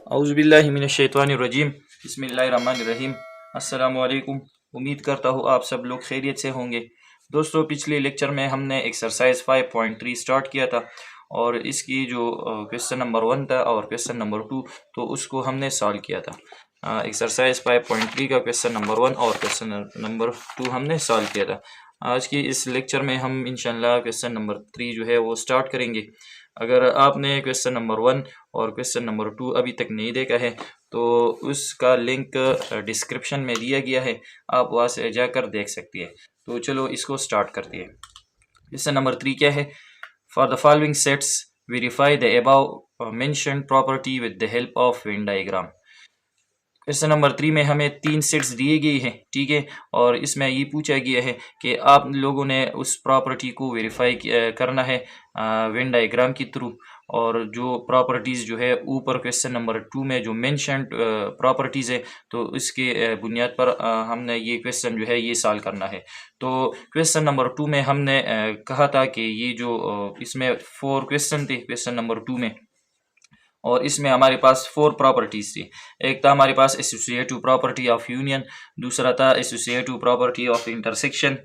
औज़ुबिल्लाहि मिनश्शैतानिर्रजीम बिस्मिल्लाहिर्रहमानिर्रहीम। अस्सलामु अलैकुम। उम्मीद करता हूँ आप सब लोग खैरियत से होंगे। दोस्तों, पिछले लेक्चर में हमने एक्सरसाइज 5.3 स्टार्ट किया था और इसकी जो क्वेश्चन नंबर 1 था और क्वेश्चन नंबर 2 तो उसको हमने सॉल्व किया था। एक्सरसाइज 5.3 का क्वेश्चन नंबर 1 और क्वेश्चन नंबर 2 हमने सॉल्व किया था। आज की इस लेक्चर में हम इंशाल्लाह क्वेश्चन नंबर 3 जो है वो स्टार्ट करेंगे। अगर आपने क्वेश्चन नंबर 1 और क्वेश्चन नंबर 2 अभी तक नहीं देखा है तो उसका लिंक डिस्क्रिप्शन में दिया गया है, आप वहाँ से जाकर देख सकती है। तो चलो इसको स्टार्ट करते हैं। क्वेश्चन नंबर 3 क्या है? For the following sets verify the above mentioned property with the help of Venn diagram. Question number 3 में हमें 3 सेट्स दिए गए हैं, ठीक है, और इसमें ये पूछा गया है कि आप लोगों ने उस प्रॉपर्टी को वेरीफाई करना है वेन डायग्राम के थ्रू। और जो प्रॉपर्टीज़ जो है ऊपर क्वेश्चन नंबर 2 में जो मेंशन्ड प्रॉपर्टीज़ है तो इसके बुनियाद पर हमने ये क्वेश्चन जो है ये सॉल्व करना है। तो क्वेश्चन नंबर 2 में हमने कहा था कि ये जो इसमें 4 क्वेश्चन थे क्वेश्चन नंबर 2 में, और इसमें हमारे पास 4 प्रॉपर्टीज़ थी। एक था हमारे पास एसोसिएटिव प्रॉपर्टी ऑफ यूनियन, दूसरा था एसोसिएटिव प्रॉपर्टी ऑफ इंटरसेक्शन,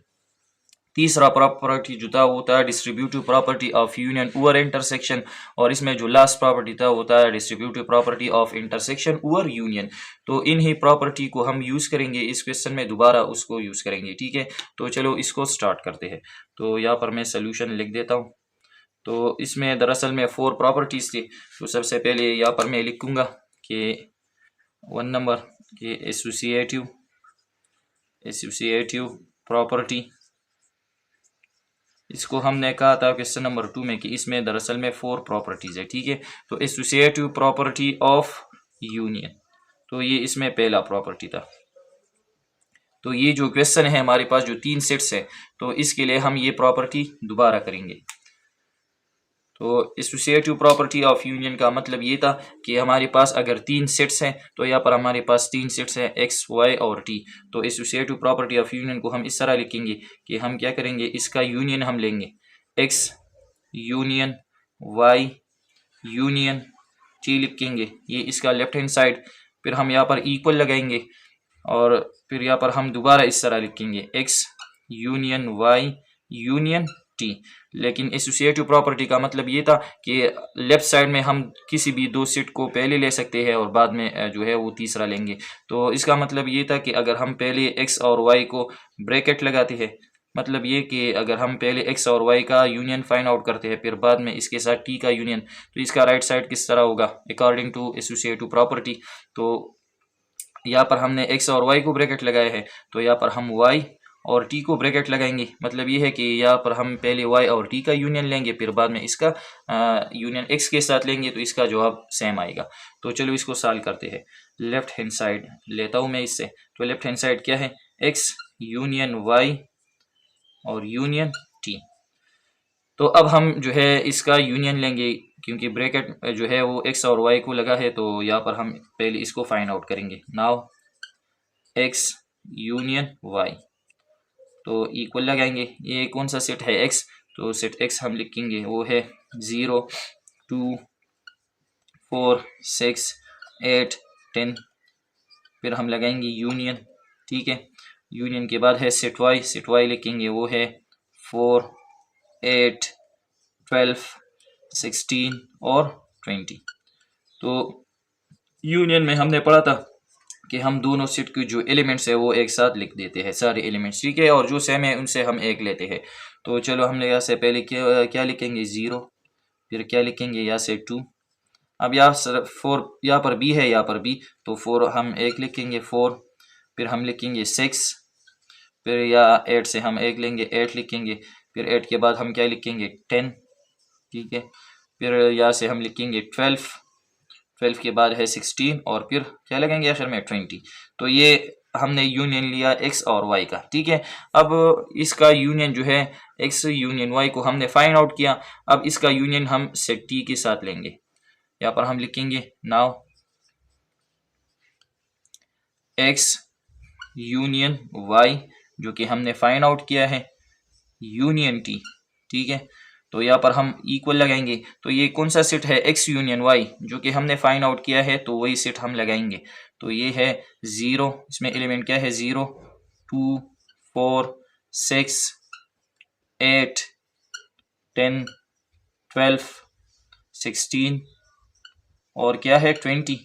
तीसरा प्रॉपर्टी जो था वो था distributive property of union over intersection, और इसमें जो लास्ट प्रॉपर्टी था वो था distributive property of intersection over union. तो इन ही प्रॉपर्टी को हम यूज़ करेंगे इस क्वेश्चन में, दोबारा उसको यूज़ करेंगे, ठीक है। तो चलो इसको स्टार्ट करते हैं। तो यहाँ पर मैं सोल्यूशन लिख देता हूँ। तो इसमें दरअसल में 4 प्रॉपर्टीज़ थी। तो सबसे पहले यहाँ पर मैं लिखूँगा कि 1 नंबर कि एसोसिएटिव प्रॉपर्टी, इसको हमने कहा था क्वेश्चन नंबर 2 में कि इसमें दरअसल में 4 प्रॉपर्टीज़ है, ठीक है। तो एसोसिएटिव प्रॉपर्टी ऑफ यूनियन, तो ये इसमें पहला प्रॉपर्टी था। तो ये जो क्वेश्चन है हमारे पास जो 3 सेट्स है तो इसके लिए हम ये प्रॉपर्टी दोबारा करेंगे। तो एसोसिएटिव प्रॉपर्टी ऑफ यूनियन का मतलब ये था कि हमारे पास अगर 3 सेट्स हैं तो यहाँ पर हमारे पास 3 सेट्स हैं एक्स वाई और टी। तो एसोसिएटिव प्रॉपर्टी ऑफ यूनियन को हम इस तरह लिखेंगे कि हम क्या करेंगे, इसका यूनियन हम लेंगे X union Y union T लिखेंगे, ये इसका लेफ्ट हैंड साइड। फिर हम यहाँ पर इक्वल लगाएंगे और फिर यहाँ पर हम दोबारा इस तरह लिखेंगे X union Y union T. लेकिन एसोसिएटिव प्रॉपर्टी का मतलब ये था कि लेफ्ट साइड में हम किसी भी 2 सेट को पहले ले सकते हैं और बाद में जो है वो तीसरा लेंगे। तो इसका मतलब ये था कि अगर हम पहले एक्स और वाई को ब्रैकेट लगाते हैं, मतलब ये कि अगर हम पहले एक्स और वाई का यूनियन फाइंड आउट करते हैं फिर बाद में इसके साथ टी का यूनियन, तो इसका राइट साइड किस तरह होगा अकॉर्डिंग टू एसोसिएटिव प्रॉपर्टी। तो यहाँ पर हमने एक्स और वाई को ब्रैकेट लगाया है, तो यहाँ पर हम वाई और टी को ब्रैकेट लगाएंगे। मतलब ये है कि यहाँ पर हम पहले वाई और टी का यूनियन लेंगे फिर बाद में इसका यूनियन एक्स के साथ लेंगे, तो इसका जवाब सेम आएगा। तो चलो इसको सॉल्व करते हैं। लेफ्ट हैंड साइड लेता हूँ मैं इससे। तो लेफ्ट हैंड साइड क्या है, एक्स यूनियन वाई और यूनियन टी। तो अब हम जो है इसका यूनियन लेंगे क्योंकि ब्रैकेट जो है वो एक्स और वाई को लगा है, तो यहाँ पर हम पहले इसको फाइंड आउट करेंगे। नाउ एक्स यूनियन वाई, तो इक्वल लगाएंगे। ये कौन सा सेट है एक्स, तो सेट एक्स हम लिखेंगे वो है 0 2 4 6 8 10। फिर हम लगाएंगे यूनियन, ठीक है। यूनियन के बाद है सेट वाई लिखेंगे वो है 4 8 12 16 और 20। तो यूनियन में हमने पढ़ा था कि हम दोनों सेट के जो एलिमेंट्स है वो एक साथ लिख देते हैं सारे एलिमेंट्स, ठीक है, और जो सेम है उनसे हम एक लेते हैं। तो चलो हमने यहाँ से पहले क्या लिखेंगे 0, फिर क्या लिखेंगे यहाँ से 2। अब यहाँ 4 यहाँ पर बी है यहाँ पर बी, तो 4 हम एक लिखेंगे 4। फिर हम लिखेंगे 6, फिर यहाँ 8 से हम एक लेंगे 8 लिखेंगे। फिर 8 के बाद हम क्या लिखेंगे 10, ठीक है। फिर यहाँ से हम लिखेंगे 12 के बाद है 16 और फिर क्या लगेंगे आखिर में 20। तो ये हमने यूनियन लिया एक्स और वाई का, ठीक है। अब इसका यूनियन जो है एक्स यूनियन वाई को हमने फाइंड आउट किया। अब इसका यूनियन हम सेट टी के साथ लेंगे। यहाँ पर हम लिखेंगे नाउ एक्स यूनियन वाई जो कि हमने फाइंड आउट किया है यूनियन टी, ठीक है। तो यहाँ पर हम इक्वल लगाएंगे। तो ये कौन सा सेट है, एक्स यूनियन वाई, जो कि हमने फाइंड आउट किया है, तो वही सेट हम लगाएंगे। तो ये है 0, इसमें एलिमेंट क्या है, 0 2 4 6 8 10 12 16 और क्या है 20।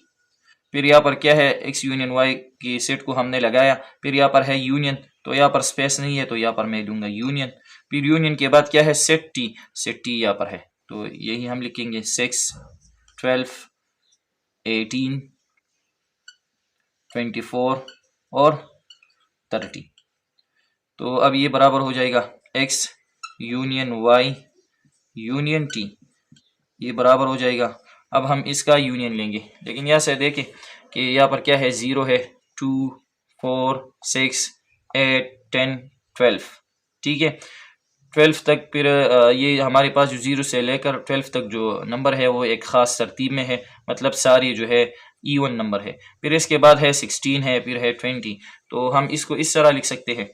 फिर यहाँ पर क्या है, एक्स यूनियन वाई की सेट को हमने लगाया, फिर यहाँ पर है यूनियन, तो यहाँ पर स्पेस नहीं है, तो यहाँ पर मैं लूंगा यूनियन। फिर यूनियन के बाद क्या है, सेट टी यहाँ पर है, तो यही हम लिखेंगे 6 12 18 24 और 30। तो अब ये बराबर हो जाएगा X union Y union T, ये बराबर हो जाएगा। अब हम इसका यूनियन लेंगे, लेकिन यहाँ से देखें कि यहाँ पर क्या है, 0 है 2 4 6 8 10 12, ठीक है 12 तक। फिर ये हमारे पास जो 0 से लेकर 12 तक जो नंबर है वो एक ख़ास तरतीब में है, मतलब सारी जो है इवन नंबर है। फिर इसके बाद है 16 है, फिर है 20। तो हम इसको इस तरह लिख सकते हैं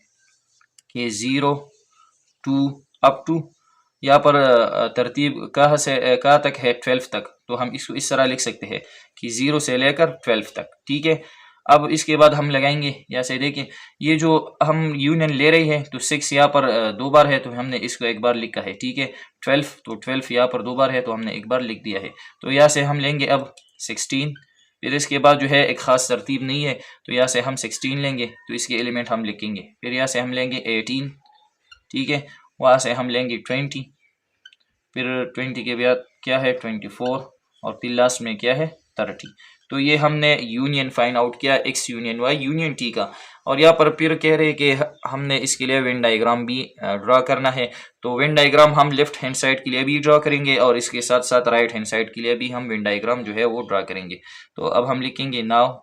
कि 0 2 अप टू, यहाँ पर तरतीब कहाँ तक है, 12 तक, तो हम इसको इस तरह लिख सकते हैं कि 0 से लेकर 12 तक, ठीक है। अब इसके बाद हम लगाएंगे, यहाँ से देखें ये जो हम यूनियन ले रही है, तो 6 यहाँ पर 2 बार है, तो हमने इसको एक बार लिखा है, ठीक है। 12, तो 12 यहाँ पर 2 बार है, तो हमने एक बार लिख दिया है। तो यहाँ से हम लेंगे अब 16, फिर इसके बाद जो है एक ख़ास तरतीब नहीं है, तो यहाँ से हम 16 लेंगे, तो इसके एलिमेंट हम लिखेंगे। फिर यहाँ से हम लेंगे 18, ठीक है, वहाँ से हम लेंगे 20, फिर 20 के बाद क्या है 24 और फिर लास्ट में क्या है 30। तो ये हमने यूनियन फाइंड आउट किया X union Y union T का। और यहाँ पर फिर कह रहे कि हमने इसके लिए वेन डायग्राम भी ड्रा करना है। तो वेन डायग्राम हम लेफ्ट हैंड साइड के लिए भी ड्रा करेंगे और इसके साथ साथ राइट हैंड साइड के लिए भी हम वेन डायग्राम जो है वो ड्रा करेंगे। तो अब हम लिखेंगे नाउ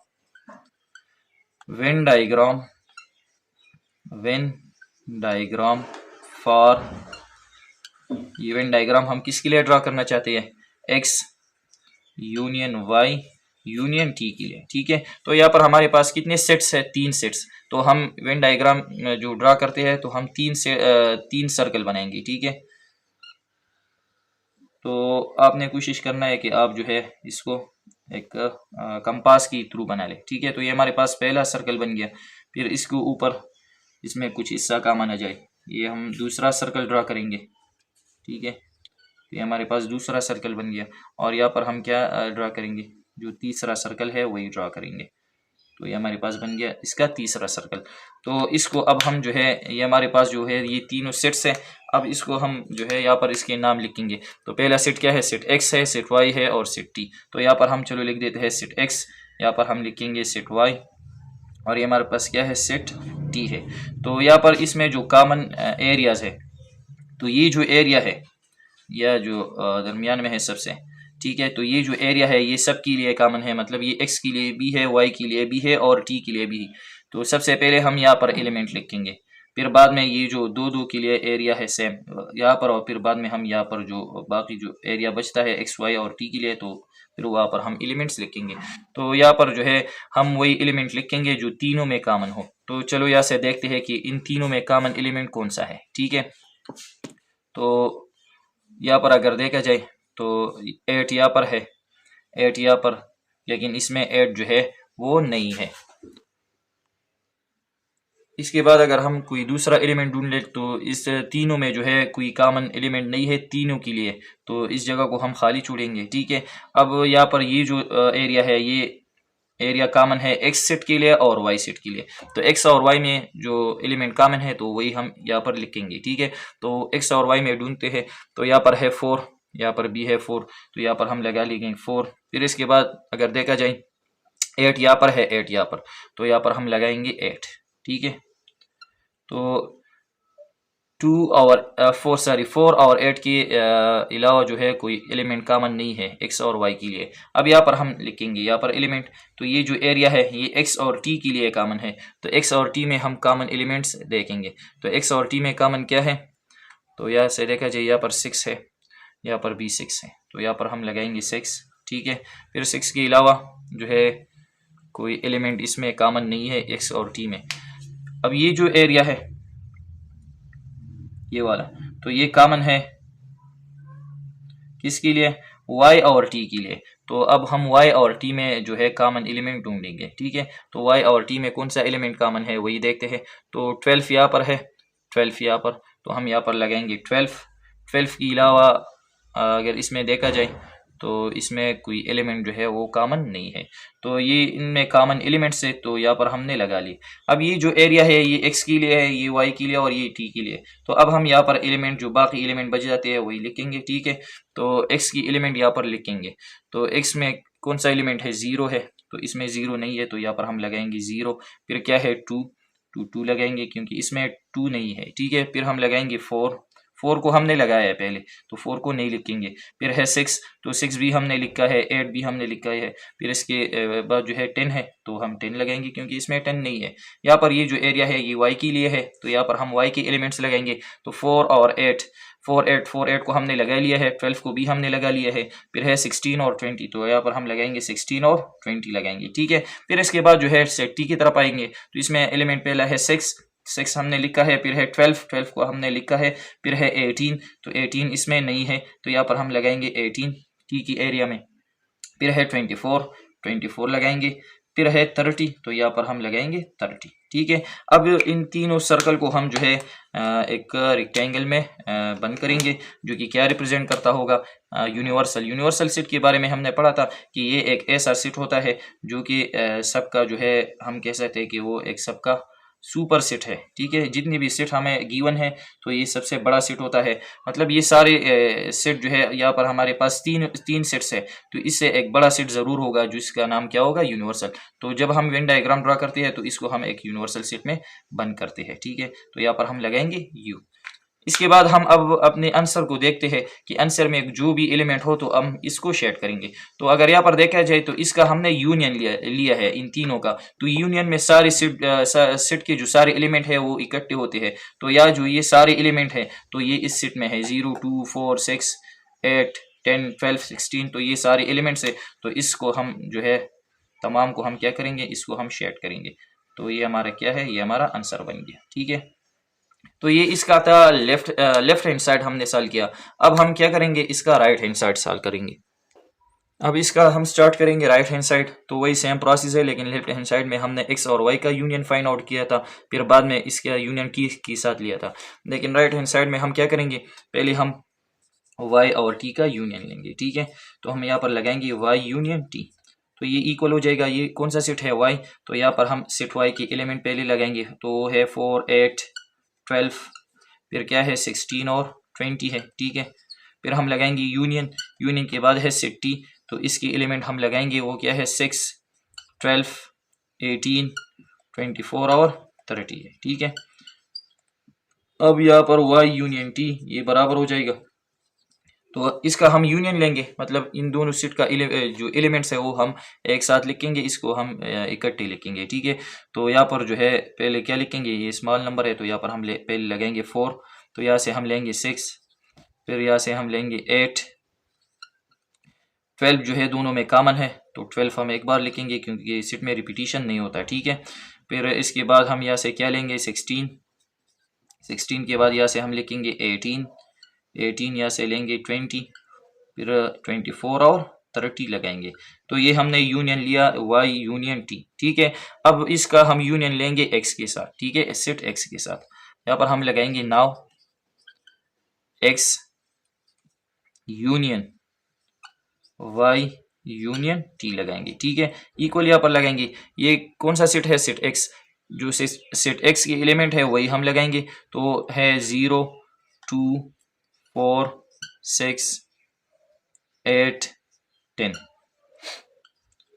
वेन डायग्राम फॉर, ये वेन डायग्राम हम किसके लिए ड्रा करना चाहते हैं, X union Y union T के लिए, ठीक है। तो यहाँ पर हमारे पास कितने सेट्स है, 3 सेट्स। तो हम वेन डायग्राम जो ड्रा करते हैं तो हम 3 सर्कल बनाएंगे, ठीक है। तो आपने कोशिश करना है कि आप जो है इसको एक कंपास की थ्रू बना ले, ठीक है। तो ये हमारे पास पहला सर्कल बन गया। फिर इसको ऊपर इसमें कुछ हिस्सा काम आना जाए, ये हम दूसरा सर्कल ड्रा करेंगे, ठीक है। ये हमारे पास दूसरा सर्कल बन गया और यहाँ पर हम क्या ड्रा करेंगे, जो तीसरा सर्कल है वही ड्रा करेंगे। तो ये हमारे पास बन गया इसका तीसरा सर्कल। तो इसको अब हम जो है, ये हमारे पास जो है ये तीनों सेट्स हैं। अब इसको हम जो है यहाँ पर इसके नाम लिखेंगे। तो पहला सेट क्या है, सेट एक्स है, सेट वाई है और सेट टी। तो यहाँ पर हम चलो लिख देते हैं सेट एक्स, यहाँ पर हम लिखेंगे सेट वाई और ये हमारे पास क्या है, सेट टी है। तो यहाँ पर इसमें जो कॉमन एरियाज है, तो ये जो एरिया है या जो दरमियान में है सबसे, ठीक है। तो ये जो एरिया है ये सब के लिए कॉमन है, मतलब ये एक्स के लिए भी है, वाई के लिए भी है और टी के लिए भी। तो सबसे पहले हम यहाँ पर एलिमेंट लिखेंगे, फिर बाद में ये जो दो के लिए एरिया है सेम यहाँ पर, और फिर बाद में हम यहाँ पर जो बाकी जो एरिया बचता है एक्स वाई और टी के लिए, तो फिर वहाँ पर हम एलिमेंट्स लिखेंगे। तो यहाँ पर जो है हम वही एलिमेंट लिखेंगे जो तीनों में कॉमन हो। तो चलो यहाँ से देखते हैं कि इन तीनों में कॉमन एलिमेंट कौन सा है, ठीक है। तो यहाँ पर अगर देखा जाए तो 8 यहाँ पर है, 8 यहाँ पर, लेकिन इसमें 8 जो है वो नहीं है। इसके बाद अगर हम कोई दूसरा एलिमेंट ढूंढ ले तो इस तीनों में जो है कोई कॉमन एलिमेंट नहीं है तीनों के लिए, तो इस जगह को हम खाली छोड़ेंगे, ठीक है। अब यहाँ पर ये जो एरिया है ये एरिया कॉमन है एक्स सेट के लिए और वाई सेट के लिए। तो एक्स और वाई में जो एलिमेंट कॉमन है तो वही हम यहाँ पर लिखेंगे, ठीक है। तो एक्स और वाई में ढूंढते हैं, तो यहाँ पर है 4, यहाँ पर भी है 4, तो यहाँ पर हम लगा लेंगे 4। फिर इसके बाद अगर देखा जाए 8 यहाँ पर है, 8 यहाँ पर, तो यहाँ पर हम लगाएंगे 8, ठीक है। तो 4 और 8 के अलावा जो है कोई एलिमेंट कॉमन नहीं है एक्स और वाई के लिए। अब यहाँ पर हम लिखेंगे यहाँ पर एलिमेंट, तो ये जो एरिया है ये एक्स और टी के लिए कॉमन है। तो एक्स और टी में हम कॉमन एलिमेंट्स देखेंगे। तो एक्स और टी में कॉमन क्या है, तो यहाँ से देखा जाए यहाँ पर 6 है, यहाँ पर भी 6 है, तो यहाँ पर हम लगाएंगे 6, ठीक है। फिर 6 के अलावा जो है कोई एलिमेंट इसमें कॉमन नहीं है एक्स और टी में। अब ये जो एरिया है ये वाला, तो ये कॉमन है किसके लिए, y और t के लिए। तो अब हम y और t में जो है कॉमन एलिमेंट ढूंढेंगे, ठीक है। तो y और t में कौन सा एलिमेंट कॉमन है वही देखते हैं। तो 12 यहाँ पर है, 12 यहाँ पर, तो हम यहाँ पर लगाएंगे 12। 12 के अलावा अगर इसमें देखा जाए तो इसमें कोई एलिमेंट जो है वो कॉमन नहीं है। तो ये इनमें कॉमन एलिमेंट्स है, तो यहाँ पर हमने लगा ली। अब ये जो एरिया है ये x के लिए है, ये y के लिए और ये t के लिए। तो अब हम यहाँ पर एलिमेंट जो बाकी एलिमेंट बच जाते हैं वही लिखेंगे, ठीक है। तो x की एलिमेंट यहाँ पर लिखेंगे। तो x में कौन सा एलिमेंट है, 0 है, तो इसमें 0 नहीं है, तो यहाँ पर हम लगाएंगे 0। फिर क्या है 2 लगाएंगे क्योंकि इसमें 2 नहीं है, ठीक है। फिर हम लगाएंगे 4 को हमने लगाया है पहले, तो 4 को नहीं लिखेंगे। फिर है 6, तो 6 भी हमने लिखा है, 8 भी हमने लिखा है। फिर इसके बाद जो है 10 है, तो हम 10 लगाएंगे क्योंकि इसमें 10 नहीं है। यहाँ पर ये जो एरिया है ये y के लिए है, तो यहाँ पर हम y के एलिमेंट्स लगाएंगे। तो 4 और 8, 4 8 को हमने लगा लिया है, 12 को भी हमने लगा लिया है। फिर है 16 और 20, तो यहाँ पर हम लगाएंगे 16 और 20 लगाएंगे, ठीक है। फिर इसके बाद जो है सेट t की तरफ आएंगे, तो इसमें एलिमेंट पहला है 6 हमने लिखा है। फिर है 12 को हमने लिखा है। फिर है 18, तो 18 इसमें नहीं है, तो यहाँ पर हम लगाएंगे 18 t की एरिया में। फिर है 24 लगाएंगे। फिर है 30, तो यहाँ पर हम लगाएंगे 30, ठीक है। अब इन तीनों सर्कल को हम जो है एक रेक्टेंगल में बंद करेंगे, जो कि क्या रिप्रेजेंट करता होगा, यूनिवर्सल सेट के बारे में हमने पढ़ा था कि ये एक ऐसा सेट होता है जो कि सबका जो है हम कह सकते हैं कि वो एक सबका सुपर सेट है, ठीक है। जितनी भी सेट हमें गिवन है तो ये सबसे बड़ा सेट होता है। मतलब ये सारे सेट जो है यहाँ पर हमारे पास तीन सेट्स है, तो इससे एक बड़ा सेट जरूर होगा जिसका नाम क्या होगा, यूनिवर्सल। तो जब हम वेन डायग्राम ड्रा करते हैं तो इसको हम एक यूनिवर्सल सेट में बंद करते हैं, ठीक है। तो यहाँ पर हम लगाएंगे यू। इसके बाद हम अब अपने आंसर को देखते हैं कि आंसर में जो भी एलिमेंट हो तो हम इसको शेड करेंगे। तो अगर यहाँ पर देखा जाए तो इसका हमने यूनियन लिया है इन तीनों का। तो यूनियन में सारे सेट के जो सारे एलिमेंट है वो इकट्ठे होते हैं। तो यहाँ जो ये सारे एलिमेंट है तो ये इस सेट में है, 0 2 4 6 8 10 12 16, तो ये सारे एलिमेंट्स है। तो इसको हम जो है तमाम को हम क्या करेंगे, इसको हम शेड करेंगे। तो ये हमारा क्या है, ये हमारा आंसर बन गया, ठीक है। तो ये इसका था लेफ्ट हैंड साइड हमने सॉल्व किया। अब हम क्या करेंगे, इसका राइट हैंड साइड सॉल्व करेंगे। अब इसका हम स्टार्ट करेंगे राइट हैंड साइड। तो वही सेम प्रोसेस है, लेकिन लेफ्ट हैंड साइड में हमने x और y का यूनियन फाइंड आउट किया था, फिर बाद में इसका यूनियन की साथ लिया था। लेकिन राइट हैंड साइड में हम क्या करेंगे, पहले हम y और t का यूनियन लेंगे, ठीक है। तो हम यहाँ पर लगाएंगे y यूनियन t, तो ये इक्वल हो जाएगा। ये कौन सा सेट है, y, तो यहाँ पर हम सेट y के एलिमेंट पहले लगाएंगे। तो है 4 8 12, फिर क्या है 16 और 20 है, ठीक है। फिर हम लगाएंगे यूनियन के बाद है सेट t, तो इसके एलिमेंट हम लगाएंगे वो क्या है 6 12 18 24 और 30 है, ठीक है। अब यहाँ पर y यूनियन t ये बराबर हो जाएगा। तो इसका हम यूनियन लेंगे, मतलब इन दोनों सेट का जो एलिमेंट्स है वो हम एक साथ लिखेंगे, इसको हम इकट्ठे लिखेंगे, ठीक है। तो यहाँ पर जो है पहले क्या लिखेंगे, ये स्मॉल नंबर है, तो यहाँ पर हम पहले लगाएंगे 4, तो यहाँ से हम लेंगे 6, फिर यहाँ से हम लेंगे 8, 12 जो है दोनों में कॉमन है, तो 12 हम एक बार लिखेंगे क्योंकि ये सेट में रिपीटिशन नहीं होता है, ठीक है। फिर इसके बाद हम यहाँ से क्या लेंगे 16 के बाद यहाँ से हम लिखेंगे 18 यहाँ से लेंगे 20, फिर 24 और 30 लगाएंगे। तो ये हमने यूनियन लिया y यूनियन t, ठीक है। अब इसका हम यूनियन लेंगे x के साथ, ठीक है, सेट x के साथ। यहाँ पर हम लगाएंगे now x union y union t लगाएंगे, ठीक है। इक्वल यहाँ पर लगाएंगे। ये कौन सा सेट है, सेट x, जो सेट x के एलिमेंट है वही हम लगाएंगे। तो है 0 2 4 6 8 10,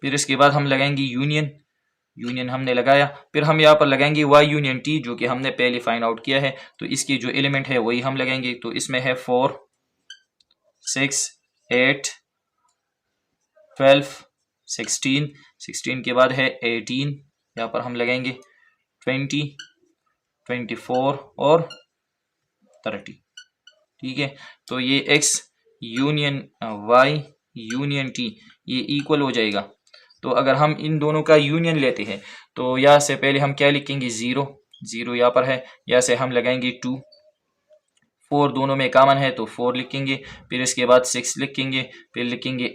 फिर इसके बाद हम लगाएंगे यूनियन हमने लगाया। फिर हम यहाँ पर लगाएंगे y यूनियन t, जो कि हमने पहले फाइंड आउट किया है। तो इसके जो एलिमेंट है वही हम लगाएंगे। तो इसमें है 4 6 8 12 16 के बाद है 18, यहाँ पर हम लगाएंगे 20 24 और 30, ठीक है। तो ये x union y union t ये इक्वल हो जाएगा। तो अगर हम इन दोनों का यूनियन लेते हैं तो यहाँ से पहले हम क्या लिखेंगे, 0 यहाँ पर है, यहाँ से हम लगाएंगे 2 4 दोनों में कॉमन है तो 4 लिखेंगे, फिर इसके बाद 6 लिखेंगे, फिर लिखेंगे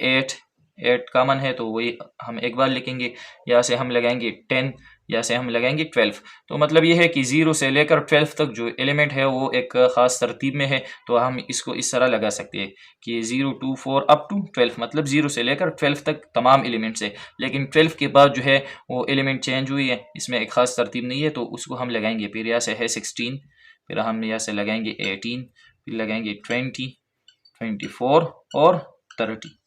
8 कॉमन है तो वही हम एक बार लिखेंगे। यहाँ से हम लगाएंगे 10, यहाँ से हम लगाएंगे 12। तो मतलब ये है कि 0 से लेकर 12 तक जो एलिमेंट है वो एक ख़ास तरतीब में है, तो हम इसको इस तरह लगा सकते हैं कि 0 2 4 अप टू 12, मतलब 0 से लेकर 12 तक तमाम एलिमेंट्स है। लेकिन 12 के बाद जो है वो एलिमेंट चेंज हुई है, इसमें एक ख़ास तरतीब नहीं है, तो उसको हम लगाएंगे। फिर यहाँ से है 16, फिर हम यहाँ से लगाएंगे 18, फिर लगाएंगे 20, 24 और 30।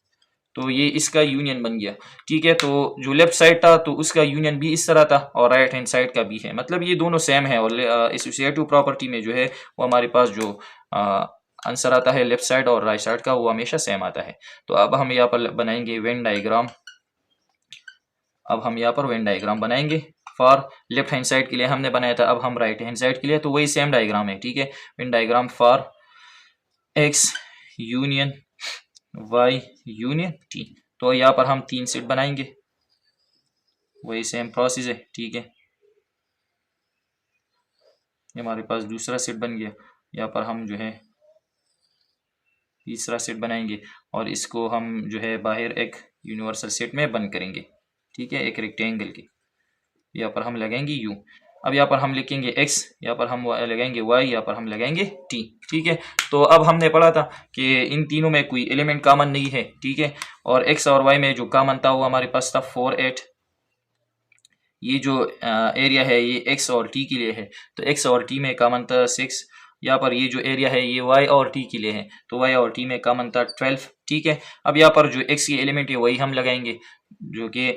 तो ये इसका यूनियन बन गया, ठीक है। तो जो लेफ्ट साइड था तो उसका यूनियन भी इस तरह था और राइट हैंड साइड का भी है, मतलब ये दोनों सेम है। और एसोसिएटिव प्रॉपर्टी में जो है वो हमारे पास जो आंसर आता है लेफ्ट साइड और राइट साइड का वो हमेशा सेम आता है। तो अब हम यहाँ पर बनाएंगे वेन डायग्राम। अब हम यहाँ पर वेन डायग्राम बनाएंगे। फॉर लेफ्ट हैंड साइड के लिए हमने बनाया था, अब हम राइट हैंड साइड के लिए तो वही सेम डायग्राम है, ठीक है। When diagram for x union y union t। तो यहाँ पर हम 3 सेट बनाएंगे, वही सेम प्रोसेस है, ठीक है। हमारे पास दूसरा सेट बन गया, यहाँ पर हम जो है तीसरा सेट बनाएंगे और इसको हम जो है बाहर एक यूनिवर्सल सेट में बंद करेंगे, ठीक है, एक रेक्टेंगल के। यहाँ पर हम लगाएंगे u। अब यहाँ पर हम लिखेंगे x, यहाँ पर हम लगाएंगे y, यहाँ पर हम लगाएंगे t, ठीक है। तो अब हमने पढ़ा था कि इन तीनों में कोई एलिमेंट कॉमन नहीं है, ठीक है। और x और y में जो कॉमन था वो हमारे पास था 4 8। ये जो एरिया है ये x और t के लिए है, तो x और t में कॉमन था 6। यहाँ पर ये जो एरिया है ये y और t के लिए है, तो y और t में कॉमन था 12, ठीक है। अब यहाँ पर जो x की एलिमेंट है वही हम लगाएंगे, जो कि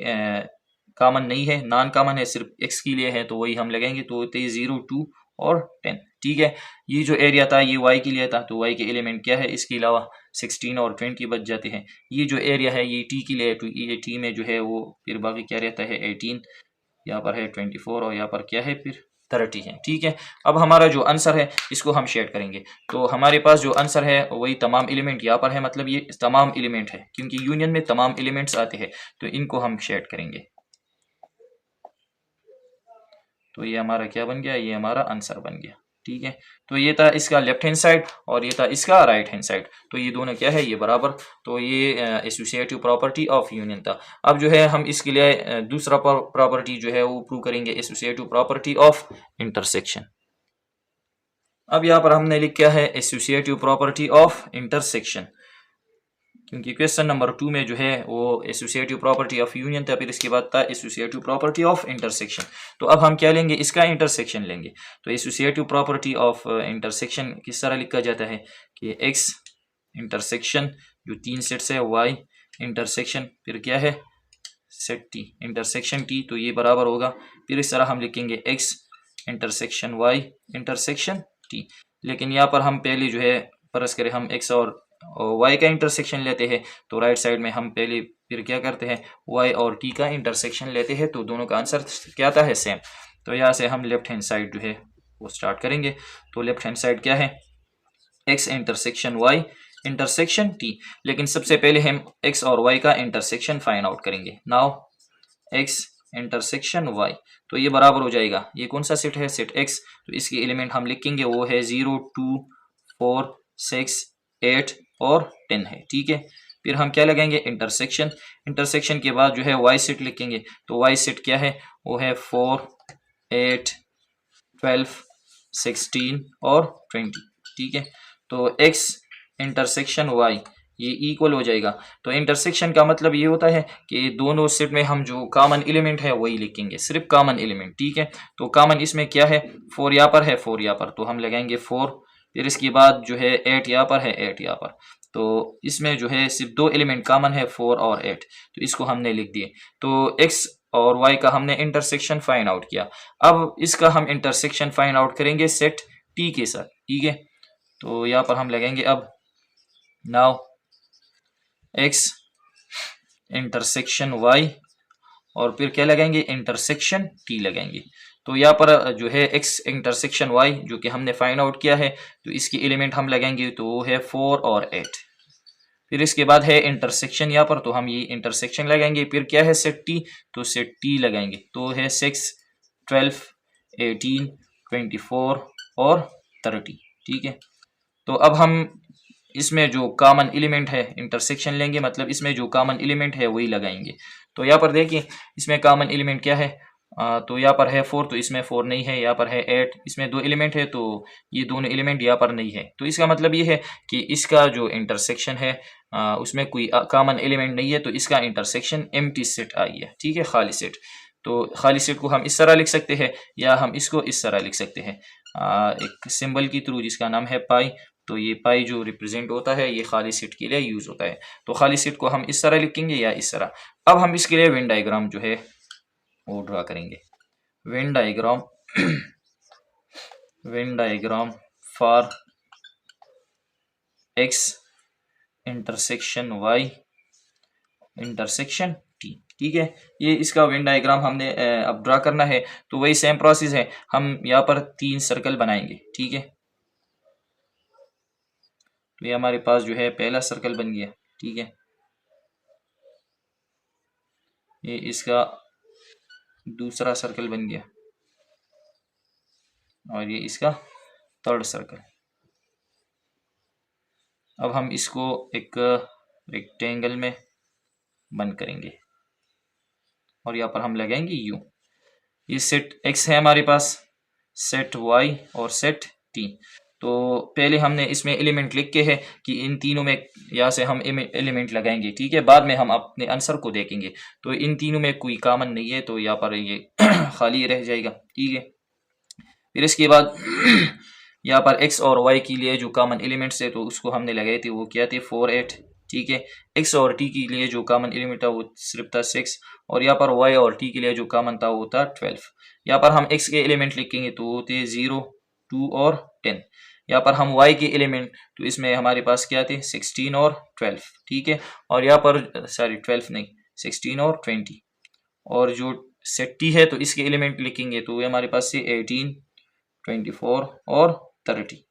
कॉमन नहीं है, नॉन कॉमन है, सिर्फ x के लिए है, तो वही हम लगाएंगे। तो होते 0 2 और 10, ठीक है। ये जो एरिया था ये y के लिए था, तो y के एलिमेंट क्या है, इसके अलावा 16 और 20 बच जाते हैं। ये जो एरिया है ये t के लिए है, तो ये t में जो है वो फिर बाकी क्या रहता है 18, यहाँ पर है 24 और यहाँ पर क्या है फिर 30 है, ठीक है। अब हमारा जो आंसर है इसको हम शेड करेंगे, तो हमारे पास जो आंसर है वही तमाम एलिमेंट यहाँ पर है, मतलब ये तमाम एलिमेंट है, क्योंकि यूनियन में तमाम एलिमेंट्स आते हैं, तो इनको हम शेड करेंगे। तो ये हमारा क्या बन गया, ये हमारा आंसर बन गया, ठीक है। तो ये था इसका लेफ्ट हैंड साइड और ये था इसका राइट हैंड साइड, तो ये दोनों क्या है, ये बराबर। तो ये एसोसिएटिव प्रॉपर्टी ऑफ यूनियन था। अब जो है हम इसके लिए दूसरा प्रॉपर्टी जो है वो प्रूव करेंगे, एसोसिएटिव प्रॉपर्टी ऑफ इंटरसेक्शन। अब यहाँ पर हमने लिखा है एसोसिएटिव प्रॉपर्टी ऑफ इंटरसेक्शन, क्योंकि क्वेश्चन नंबर 2 में जो है वो एसोसिएटिव प्रॉपर्टी ऑफ यूनियन था, फिर इसके बाद था एसोसिएटिव प्रॉपर्टी ऑफ इंटरसेक्शन। तो अब हम क्या लेंगे, इसका इंटरसेक्शन लेंगे। तो एसोसिएटिव प्रॉपर्टी ऑफ इंटरसेक्शन किस तरह लिखा जाता है कि x इंटरसेक्शन जो 3 सेट्स है y इंटरसेक्शन फिर क्या है सेट t इंटरसेक्शन t, तो ये बराबर होगा। फिर इस तरह हम लिखेंगे x intersection y intersection t। लेकिन यहाँ पर हम पहले जो है फर्ज करें हम x और y का इंटरसेक्शन लेते हैं, तो राइट साइड में हम पहले फिर क्या करते हैं y और t का इंटरसेक्शन लेते हैं, तो दोनों का आंसर क्या आता है सेम। तो यहाँ से हम लेफ्ट हैंड साइड जो है वो स्टार्ट करेंगे। तो लेफ्ट हैंड साइड क्या है x intersection y intersection t, लेकिन सबसे पहले हम x और y का इंटरसेक्शन फाइंड आउट करेंगे। नाउ x इंटरसेक्शन y, तो ये बराबर हो जाएगा, ये कौन सा सेट है सेट x, तो इसके एलिमेंट हम लिखेंगे वो है 0 2 4 6 8 और 10 है, ठीक है। फिर हम क्या लगाएंगे इंटरसेक्शन, इंटरसेक्शन के बाद जो है y सेट लिखेंगे, तो y सेट क्या है वो है 4 8 12 16 और 20, ठीक है। तो x इंटरसेक्शन y ये इक्वल हो जाएगा। तो इंटरसेक्शन का मतलब ये होता है कि दोनों सेट में हम जो कॉमन एलिमेंट है वही लिखेंगे, सिर्फ कॉमन एलिमेंट, ठीक है। तो कॉमन इसमें क्या है 4 यहाँ पर है 4 यहाँ पर, तो हम लगाएंगे 4। फिर इसके बाद जो है 8 यहाँ पर है 8 यहाँ पर, तो इसमें जो है सिर्फ 2 एलिमेंट कॉमन है 4 और 8, तो इसको हमने लिख दिए। तो x और y का हमने इंटरसेक्शन फाइंड आउट किया। अब इसका हम इंटरसेक्शन फाइंड आउट करेंगे सेट t के साथ, ठीक है। तो यहाँ पर हम लगाएंगे अब नाउ x इंटरसेक्शन y और फिर क्या लगाएंगे इंटरसेक्शन t लगाएंगे। तो यहाँ पर जो है x इंटरसेक्शन y जो कि हमने फाइंड आउट किया है, तो इसके एलिमेंट हम लगाएंगे, तो वो है 4 और 8। फिर इसके बाद है इंटरसेक्शन यहाँ पर, तो हम ये इंटरसेक्शन लगाएंगे। फिर क्या है सेट t, तो सेट t लगाएंगे, तो है 6 12 18 24 और 30, ठीक है। तो अब हम इसमें जो कॉमन एलिमेंट है इंटरसेक्शन लेंगे, मतलब इसमें जो कॉमन एलिमेंट है वही लगाएंगे। तो यहाँ पर देखिए इसमें कॉमन एलिमेंट क्या है, तो यहाँ पर है 4, तो इसमें 4 नहीं है। यहाँ पर है 8, इसमें 2 एलिमेंट है, तो ये दोनों एलिमेंट यहाँ पर नहीं है। तो इसका मतलब ये है कि इसका जो इंटरसेक्शन है उसमें कोई कॉमन एलिमेंट नहीं है, तो इसका इंटरसेक्शन एम्प्टी सेट आ गया, ठीक है, खाली सेट। तो खाली सेट को हम इस तरह लिख सकते हैं या हम इसको इस तरह लिख सकते हैं एक सिंबल की थ्रू जिसका नाम है पाई। तो ये पाई जो रिप्रेजेंट होता है ये खाली सेट के लिए यूज होता है। तो खाली सेट को हम इस तरह लिखेंगे या इस तरह। अब हम इसके लिए वेन डायग्राम जो है वो ड्रा करेंगे। Venn diagram when diagram for x intersection y intersection t, ठीक है। ये इसका वेन डायग्राम हमने अब ड्रा करना है। तो वही सेम प्रोसेस है, हम यहाँ पर 3 सर्कल बनाएंगे, ठीक है। तो ये हमारे पास जो है पहला सर्कल बन गया, ठीक है। ये इसका दूसरा सर्कल बन गया और ये इसका थर्ड सर्कल। अब हम इसको एक रेक्टेंगल में बंद करेंगे और यहाँ पर हम लगाएंगे u। ये सेट x है हमारे पास, सेट y और सेट t। तो पहले हमने इसमें एलिमेंट लिख के है कि इन तीनों में यहाँ से हम एलिमेंट लगाएंगे, ठीक है। बाद में हम अपने आंसर को देखेंगे। तो इन तीनों में कोई कॉमन नहीं है, तो यहाँ पर ये खाली रह जाएगा, ठीक है। फिर इसके बाद यहाँ पर x और y के लिए जो कॉमन एलिमेंट्स है तो उसको हमने लगाए थे, वो क्या थे 4 8, ठीक है। x और t के लिए जो कॉमन एलिमेंट था वो सिर्फ था 6 और यहाँ पर y और t के लिए जो कॉमन था वो था 12। यहाँ पर हम x के एलिमेंट लिखेंगे तो वो थे 0 2 और 10। यहाँ पर हम y के एलिमेंट तो इसमें हमारे पास क्या थे 16 और 12, ठीक है। और यहाँ पर 12 नहीं 16 और 20। और जो सेट t है तो इसके एलिमेंट लिखेंगे तो हमारे पास से 18 24 और 30।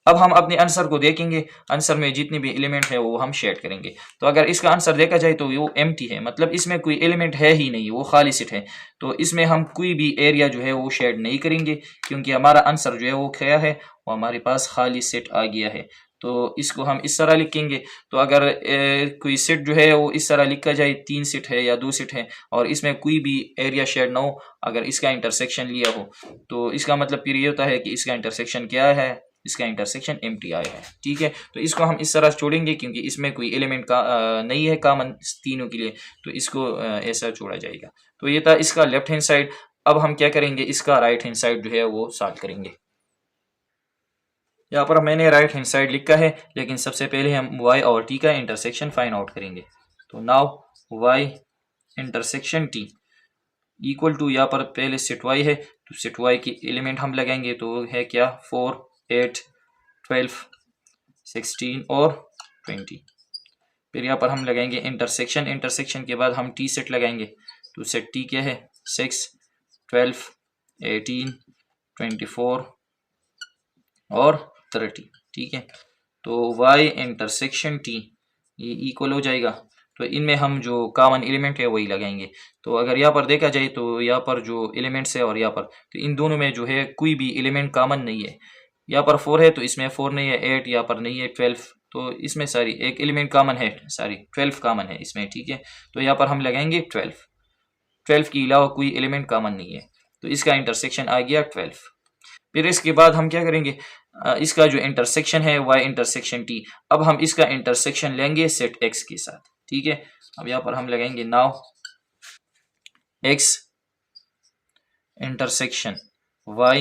अब हम अपने आंसर को देखेंगे, आंसर में जितने भी एलिमेंट है वो हम शेड करेंगे। तो अगर इसका आंसर देखा जाए तो वो एम्प्टी है, मतलब इसमें कोई एलिमेंट है ही नहीं, वो खाली सेट है। तो इसमें हम कोई भी एरिया जो है वो शेड नहीं करेंगे क्योंकि हमारा आंसर जो है वो क्या है, वो हमारे पास खाली सेट आ गया है। तो इसको हम इस तरह लिखेंगे। तो अगर कोई सेट जो है वो इस तरह लिखा जाए 3 सेट है या 2 सेट है और इसमें कोई भी एरिया शेड ना हो, अगर इसका इंटरसेक्शन लिया हो तो इसका मतलब फिर ये होता है कि इसका इंटरसेक्शन क्या है, इसका इंटरसेक्शन एम्प्टी आया है, ठीक है। तो इसको हम इस तरह छोड़ेंगे क्योंकि इसमें कोई एलिमेंट का नहीं है कॉमन तीनों के लिए, तो इसको ऐसा छोड़ा जाएगा। तो ये था इसका लेफ्ट हैंड साइड। अब हम क्या करेंगे, इसका राइट हैंड साइड जो है वो सॉल्व करेंगे। यहाँ पर मैंने राइट हैंड साइड लिखा है, लेकिन सबसे पहले हम y और t का इंटरसेक्शन फाइंड आउट करेंगे। तो now y intersection t equal to, यहाँ पर पहले सेट y है तो सेट y की एलिमेंट हम लगाएंगे तो है क्या 4 8 12 16 और 20। फिर यहाँ पर हम लगाएंगे इंटरसेक्शन, इंटरसेक्शन के बाद हम t सेट लगाएंगे। तो सेट t क्या है 6 12 18 24 और 30, ठीक है। तो y इंटरसेक्शन t ये इक्वल हो जाएगा। तो इनमें हम जो कॉमन एलिमेंट है वही लगाएंगे। तो अगर यहाँ पर देखा जाए तो यहाँ पर जो एलिमेंट्स है और यहाँ पर, तो इन दोनों में जो है कोई भी एलिमेंट कॉमन नहीं है। यहाँ पर 4 है तो इसमें 4 नहीं है, 8 यहाँ पर नहीं है, 12 तो इसमें सारी एक एलिमेंट कॉमन है, सारी 12 कॉमन है इसमें, ठीक है। तो यहाँ पर हम लगाएंगे 12 के अलावा कोई एलिमेंट कॉमन नहीं है, तो इसका इंटरसेक्शन आ गया 12। फिर इसके बाद हम क्या करेंगे, इसका जो इंटरसेक्शन है y इंटरसेक्शन t, अब हम इसका इंटरसेक्शन लेंगे सेट x के साथ, ठीक है। अब यहाँ पर हम लगाएंगे now x intersection y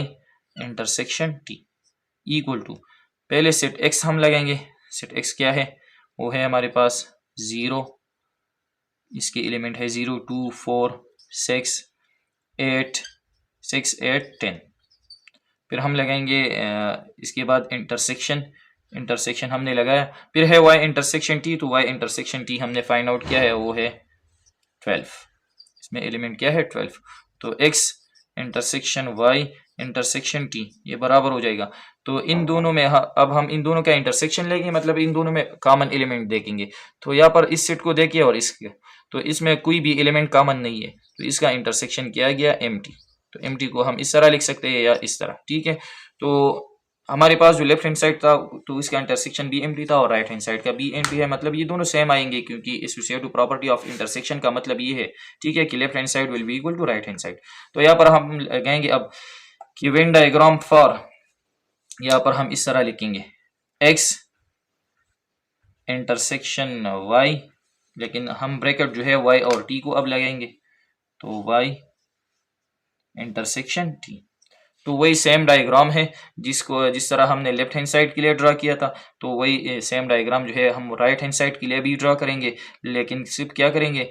intersection t equal to, पहले सेट x हम लगाएंगे। सेट x क्या है, वो है हमारे पास 0, इसके एलिमेंट है 0 2 4 6 8 6 8 10। फिर हम लगाएंगे इसके बाद इंटरसेक्शन, इंटरसेक्शन हमने लगाया। फिर है y इंटरसेक्शन t, तो y इंटरसेक्शन t हमने फाइंड आउट किया है वो है 12, इसमें एलिमेंट क्या है 12। तो x intersection y intersection t ये बराबर हो जाएगा। तो इन दोनों में अब हम इन दोनों का इंटरसेक्शन लेंगे, मतलब इन दोनों में कॉमन एलिमेंट देखेंगे। तो यहाँ पर इस सेट को देखिए और इसके, तो इसमें कोई भी एलिमेंट कॉमन नहीं है, तो इसका इंटरसेक्शन किया गया एम्प्टी। तो एम्प्टी को हम इस तरह लिख सकते हैं या इस तरह, ठीक है। तो हमारे पास जो लेफ्ट हैंड साइड था तो इसका इंटरसेक्शन बी एम्प्टी था और राइट हैंड साइड का बी एम्प्टी है, मतलब ये दोनों सेम आएंगे क्योंकि एसोसिएटिव प्रॉपर्टी ऑफ इंटरसेक्शन का मतलब ये है, ठीक है, कि left hand side will be equal to right hand side. तो यहाँ पर हम लगाएंगे अब कि वेन डायग्राम फॉर, यहाँ पर हम इस तरह लिखेंगे एक्स इंटरसेक्शन वाई, लेकिन हम ब्रैकेट जो है वाई और टी को अब लगाएंगे, तो वाई इंटरसेक्शन टी। तो वही सेम डायग्राम है जिस तरह हमने लेफ्ट हैंड साइड के लिए ड्रा किया था, तो वही सेम डायग्राम जो है हम राइट हैंड साइड के लिए भी ड्रा करेंगे, लेकिन सिर्फ क्या करेंगे,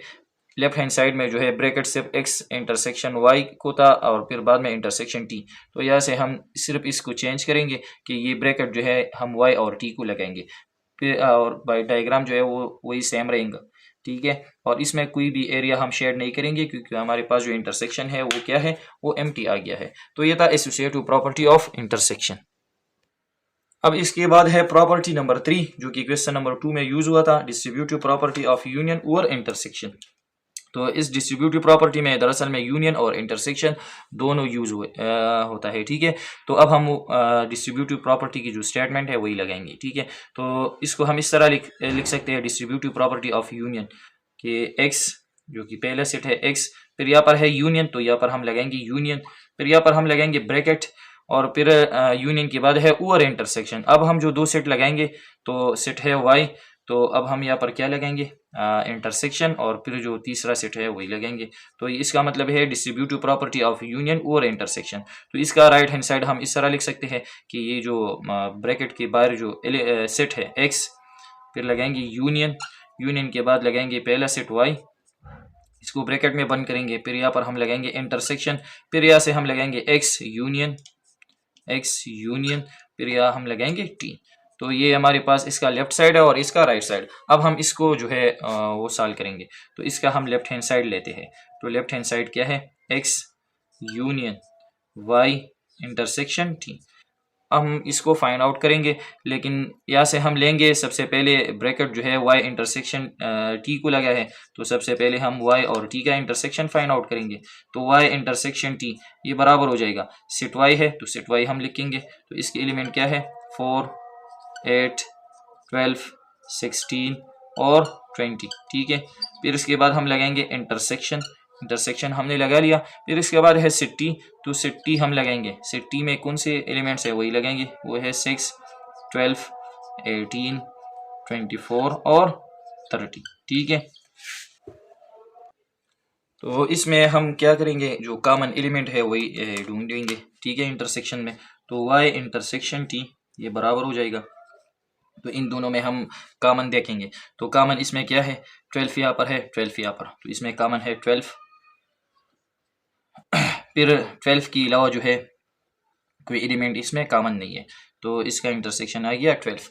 लेफ्ट हैंड साइड में जो है ब्रैकेट सिर्फ एक्स इंटरसेक्शन वाई को था और फिर बाद में इंटरसेक्शन टी, तो यहाँ से हम सिर्फ इसको चेंज करेंगे कि ये ब्रैकेट जो है हम वाई और टी को लगाएंगे, फिर और बाई डायग्राम जो है वो वही सेम रहेगा, ठीक है। और इसमें कोई भी एरिया हम शेड नहीं करेंगे क्योंकि हमारे पास जो इंटरसेक्शन है वो क्या है, वो एम्प्टी आ गया है। तो ये था एसोसिएटिव प्रॉपर्टी ऑफ इंटरसेक्शन। अब इसके बाद है प्रॉपर्टी नंबर 3 जो कि क्वेश्चन नंबर 2 में यूज हुआ था, distributive property of union over intersection. तो इस डिस्ट्रीब्यूटिव प्रॉपर्टी में दरअसल में यूनियन और इंटरसेक्शन दोनों यूज होता है, ठीक है। तो अब हम डिस्ट्रीब्यूटिव प्रॉपर्टी की जो स्टेटमेंट है वही लगाएंगे, ठीक है। तो इसको हम इस तरह लिख सकते हैं डिस्ट्रीब्यूटिव प्रॉपर्टी ऑफ यूनियन कि एक्स जो कि पहला सेट है एक्स, फिर यहाँ पर है यूनियन, तो यहाँ पर हम लगाएंगे यूनियन, फिर यहाँ पर हम लगाएंगे ब्रैकेट और फिर यूनियन के बाद है ओवर इंटरसेक्शन। अब हम जो दो सेट लगाएंगे तो सेट है वाई, तो अब हम यहाँ पर क्या लगाएंगे, इंटरसेक्शन, और फिर जो तीसरा सेट है वही लगाएंगे। तो इसका मतलब है distributive property of union over intersection. तो इसका राइट हैंड साइड हम इस तरह लिख सकते हैं कि ये जो ब्रैकेट के बाहर जो सेट है एक्स, फिर लगाएंगे यूनियन, यूनियन के बाद लगाएंगे पहला सेट वाई, इसको ब्रैकेट में बंद करेंगे, फिर यहाँ पर हम लगाएंगे इंटरसेक्शन, फिर यहाँ से हम लगाएंगे एक्स यूनियन, फिर यहाँ हम लगाएंगे टी। तो ये हमारे पास इसका लेफ्ट साइड है और इसका राइट साइड। अब हम इसको जो है वो सॉल्व करेंगे, तो इसका हम लेफ्ट हैंड साइड लेते हैं। तो लेफ्ट हैंड साइड क्या है, X union Y intersection T. हम इसको फाइंड आउट करेंगे, लेकिन यहाँ से हम लेंगे सबसे पहले ब्रैकेट जो है y इंटरसेक्शन t को लगा है, तो सबसे पहले हम y और t का इंटरसेक्शन फाइंड आउट करेंगे। तो y इंटरसेक्शन t ये बराबर हो जाएगा, सेट y है तो सेट y हम लिखेंगे, तो इसके एलिमेंट क्या है 4 8 12 16 और 20, ठीक है। फिर इसके बाद हम लगाएंगे इंटरसेक्शन, इंटरसेक्शन हमने लगा लिया, फिर इसके बाद है सेट टी, तो सेट टी हम लगाएंगे, सेट टी में कौन से एलिमेंट्स है वही लगाएंगे, वो है 6 12 18 24 और 30, ठीक है। तो इसमें हम क्या करेंगे, जो कॉमन एलिमेंट है वही ढूंढेंगे, ठीक है, इंटरसेक्शन में। तो y इंटरसेक्शन टी ये बराबर हो जाएगा, तो इन दोनों में हम कॉमन देखेंगे। तो कॉमन इसमें क्या है, 12 यहाँ पर है, 12 यहाँ पर, तो इसमें कॉमन है 12, फिर 12 के अलावा जो है कोई एलिमेंट इसमें कॉमन नहीं है, तो इसका इंटरसेक्शन आ गया 12।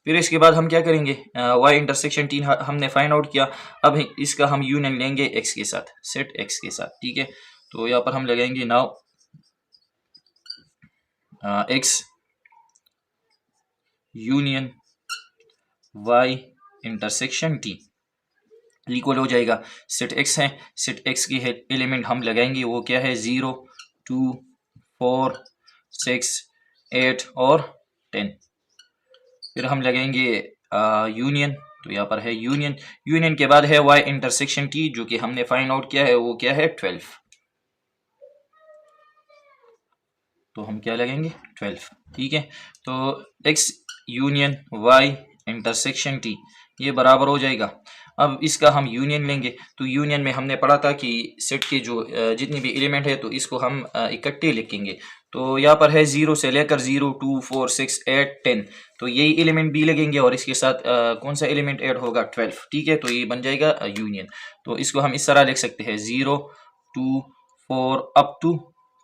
फिर इसके बाद हम क्या करेंगे, y इंटरसेक्शन टी हमने फाइंड आउट किया, अब इसका हम यूनियन लेंगे x के साथ, सेट x के साथ, ठीक है। तो यहाँ पर हम लगाएंगे now x union y intersection t equal हो जाएगा, सेट x है, सेट x के एलिमेंट हम लगाएंगे, वो क्या है 0 2 4 6 8 और 10। फिर हम लगाएंगे यूनियन, तो यहाँ पर है यूनियन, यूनियन के बाद है y इंटरसेक्शन t जो कि हमने फाइंड आउट किया है, वो क्या है 12, तो हम क्या लगाएंगे 12, ठीक है। तो x union y intersection t ये बराबर हो जाएगा। अब इसका हम यूनियन लेंगे, तो यूनियन में हमने पढ़ा था कि सेट के जो जितने भी एलिमेंट है तो इसको हम इकट्ठे लिखेंगे। तो यहाँ पर है 0 से लेकर 0 2 4 6 8 10, तो यही एलिमेंट भी लगेंगे और इसके साथ कौन सा एलिमेंट ऐड होगा 12, ठीक है। तो ये बन जाएगा यूनियन। तो इसको हम इस तरह लिख सकते हैं 0 2 4 अप टू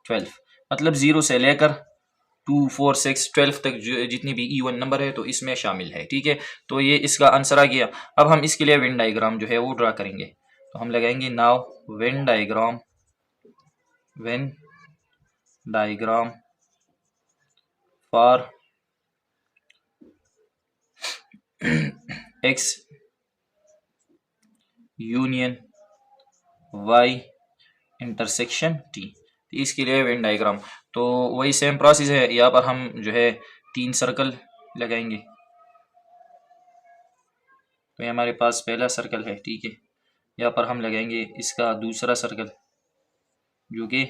12, मतलब 0 से लेकर 2 4 6 12 तक जितनी भी इवन नंबर है तो इसमें शामिल है, ठीक है। तो ये इसका आंसर आ गया। अब हम इसके लिए वेन डायग्राम जो है वो ड्रा करेंगे, तो हम लगाएंगे now Venn diagram for x union y intersection t, इसके लिए वेन डायग्राम। तो वही सेम प्रोसेस है, यहाँ पर हम जो है 3 सर्कल लगाएंगे। तो ये हमारे पास पहला सर्कल है, ठीक है। यहाँ पर हम लगाएंगे इसका दूसरा सर्कल जो कि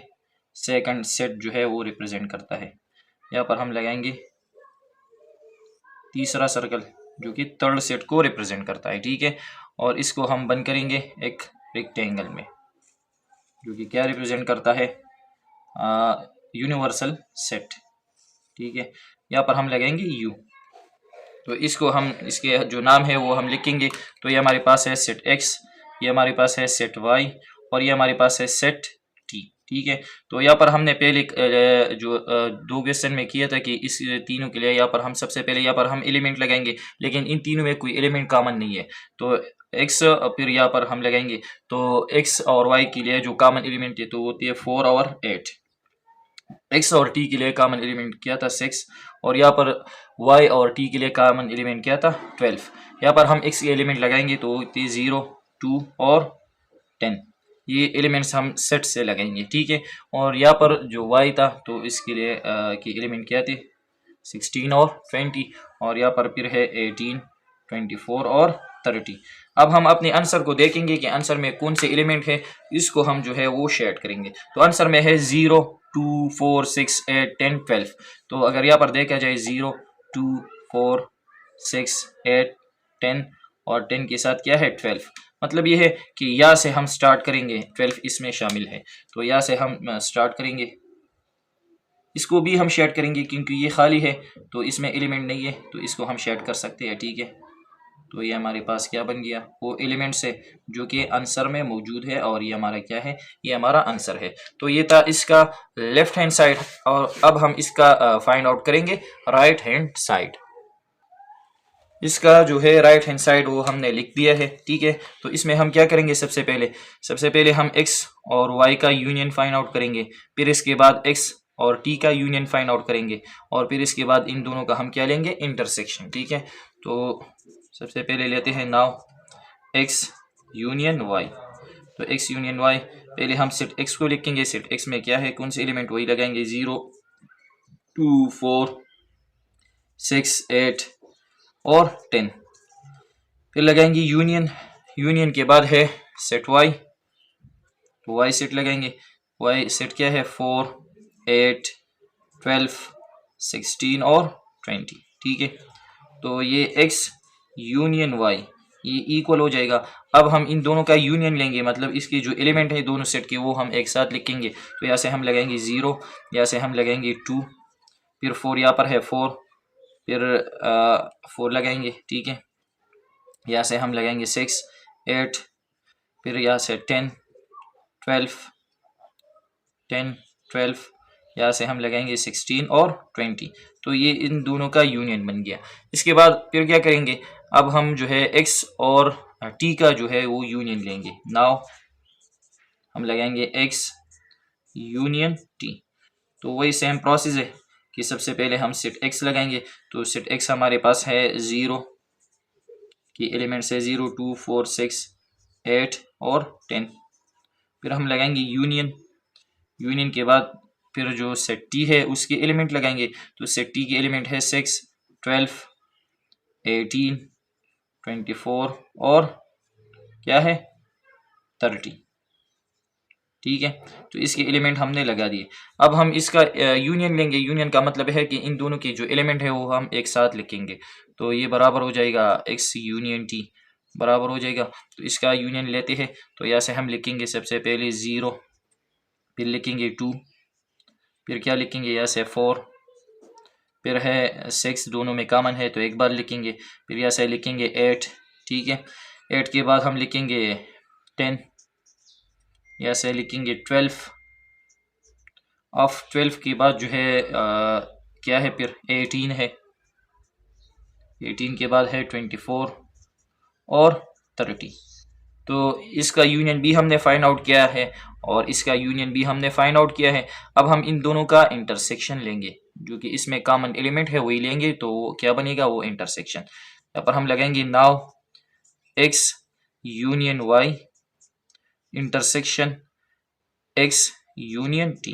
सेकंड सेट जो है वो रिप्रेजेंट करता है। यहाँ पर हम लगाएंगे तीसरा सर्कल जो कि थर्ड सेट को रिप्रेजेंट करता है, ठीक है। और इसको हम बंद करेंगे एक रेक्टेंगल में जो कि क्या रिप्रेजेंट करता है, यूनिवर्सल सेट, ठीक है। यहाँ पर हम लगाएंगे यू। तो इसको हम इसके जो नाम है वो हम लिखेंगे। तो ये हमारे पास है सेट एक्स, ये हमारे पास है सेट वाई और ये हमारे पास है सेट टी, ठीक है। तो यहाँ पर हमने पहले जो दो क्वेश्चन में किया था कि इस तीनों के लिए यहाँ पर हम सबसे पहले यहाँ पर हम एलिमेंट लगाएंगे, लेकिन इन तीनों में कोई एलिमेंट कॉमन नहीं है। तो एक्स फिर यहाँ पर हम लगाएंगे, तो एक्स और वाई के लिए जो कॉमन एलिमेंट है तो होती है 4 और 8। एक्स और टी के लिए कॉमन एलिमेंट क्या था 6, और यहाँ पर वाई और टी के लिए कॉमन एलिमेंट क्या था 12। यहाँ पर हम एक्स के एलिमेंट लगाएंगे तो होती है 0, 2 और 10। ये एलिमेंट्स हम सेट से लगाएंगे, ठीक है। और यहाँ पर जो वाई था तो इसके लिए की एलिमेंट क्या थे 16 और 20, और यहाँ पर फिर है 18, 24 और 30। अब हम अपने आंसर को देखेंगे कि आंसर में कौन से एलिमेंट है, इसको हम जो है वो शेड करेंगे। तो आंसर में है 0, 2, 4, 6, 8, 10, 12। तो अगर यहाँ पर देखा जाए 0, 2, 4, 6, 8, 10 और 10 के साथ क्या है 12, मतलब ये है कि यहाँ से हम स्टार्ट करेंगे, 12 इसमें शामिल है। तो यहाँ से हम स्टार्ट करेंगे, इसको भी हम शेड करेंगे क्योंकि ये खाली है तो इसमें एलिमेंट नहीं है, तो इसको हम शेड कर सकते हैं, ठीक है। तो ये हमारे पास क्या बन गया, वो एलिमेंट्स है जो कि आंसर में मौजूद है, और ये हमारा क्या है, ये हमारा आंसर है। तो ये था इसका लेफ्ट हैंड साइड, और अब हम इसका फाइंड आउट करेंगे राइट हैंड साइड। इसका जो है राइट हैंड साइड वो हमने लिख दिया है, ठीक है। तो इसमें हम क्या करेंगे, सबसे पहले हम x और y का यूनियन फाइंड आउट करेंगे, फिर इसके बाद x और t का यूनियन फाइंड आउट करेंगे, और फिर इसके बाद इन दोनों का हम क्या लेंगे, इंटरसेक्शन, ठीक है। तो सबसे पहले लेते हैं नाउ x यूनियन y। तो x यूनियन y, पहले हम सेट x को लिखेंगे, सेट x में क्या है, कौन से एलिमेंट, वही लगाएंगे 0, 2, 4, 6, 8 और 10। फिर लगाएंगे यूनियन के बाद है सेट y, तो y सेट लगाएंगे, y सेट क्या है 4, 8, 12, 16 और 20, ठीक है। तो ये x यूनियन y ये इक्वल हो जाएगा। अब हम इन दोनों का यूनियन लेंगे, मतलब इसके जो एलिमेंट है दोनों सेट के वो हम एक साथ लिखेंगे। तो यहाँ से हम लगाएंगे 0, यहाँ से हम लगाएंगे 2, फिर 4 यहाँ पर है 4, फिर 4 लगाएंगे, ठीक है। यहाँ से हम लगाएंगे 6, 8, फिर यहाँ से 10, 12, 10, 12, यहाँ से हम लगाएंगे 16 और 20। तो ये इन दोनों का यूनियन बन गया। इसके बाद फिर क्या करेंगे, अब हम जो है x और t का जो है वो यूनियन लेंगे। नाउ हम लगाएंगे x यूनियन t। तो वही सेम प्रोसेस है कि सबसे पहले हम सेट x लगाएंगे, तो सेट x हमारे पास है 0 की एलिमेंट्स है 0, 2, 4, 6, 8 और 10। फिर हम लगाएंगे यूनियन के बाद फिर जो सेट टी है उसके एलिमेंट लगाएंगे। तो सेट टी के एलिमेंट है 6, 12, 18, 24 और क्या है 30, ठीक है। तो इसके एलिमेंट हमने लगा दिए। अब हम इसका यूनियन लेंगे, यूनियन का मतलब है कि इन दोनों के जो एलिमेंट है वो हम एक साथ लिखेंगे। तो ये बराबर हो जाएगा x यूनियन t बराबर हो जाएगा। तो इसका यूनियन लेते हैं, तो यहाँ से हम लिखेंगे सबसे पहले 0, फिर लिखेंगे 2, फिर क्या लिखेंगे यहाँ से 4, फिर है 6, दोनों में कॉमन है तो एक बार लिखेंगे, फिर यहाँ से लिखेंगे 8, ठीक है। 8 के बाद हम लिखेंगे 10, यहाँ से लिखेंगे 12, ऑफ 12 के बाद जो है क्या है फिर 18 है, 18 के बाद है 24 और 30। तो इसका यूनियन भी हमने फाइंड आउट किया है और इसका यूनियन भी हमने फाइंड आउट किया है। अब हम इन दोनों का इंटरसेक्शन लेंगे, जो कि इसमें कॉमन एलिमेंट है वही लेंगे, तो क्या बनेगा वो इंटरसेक्शन। यहाँ पर हम लगाएंगे now x union y intersection x union t।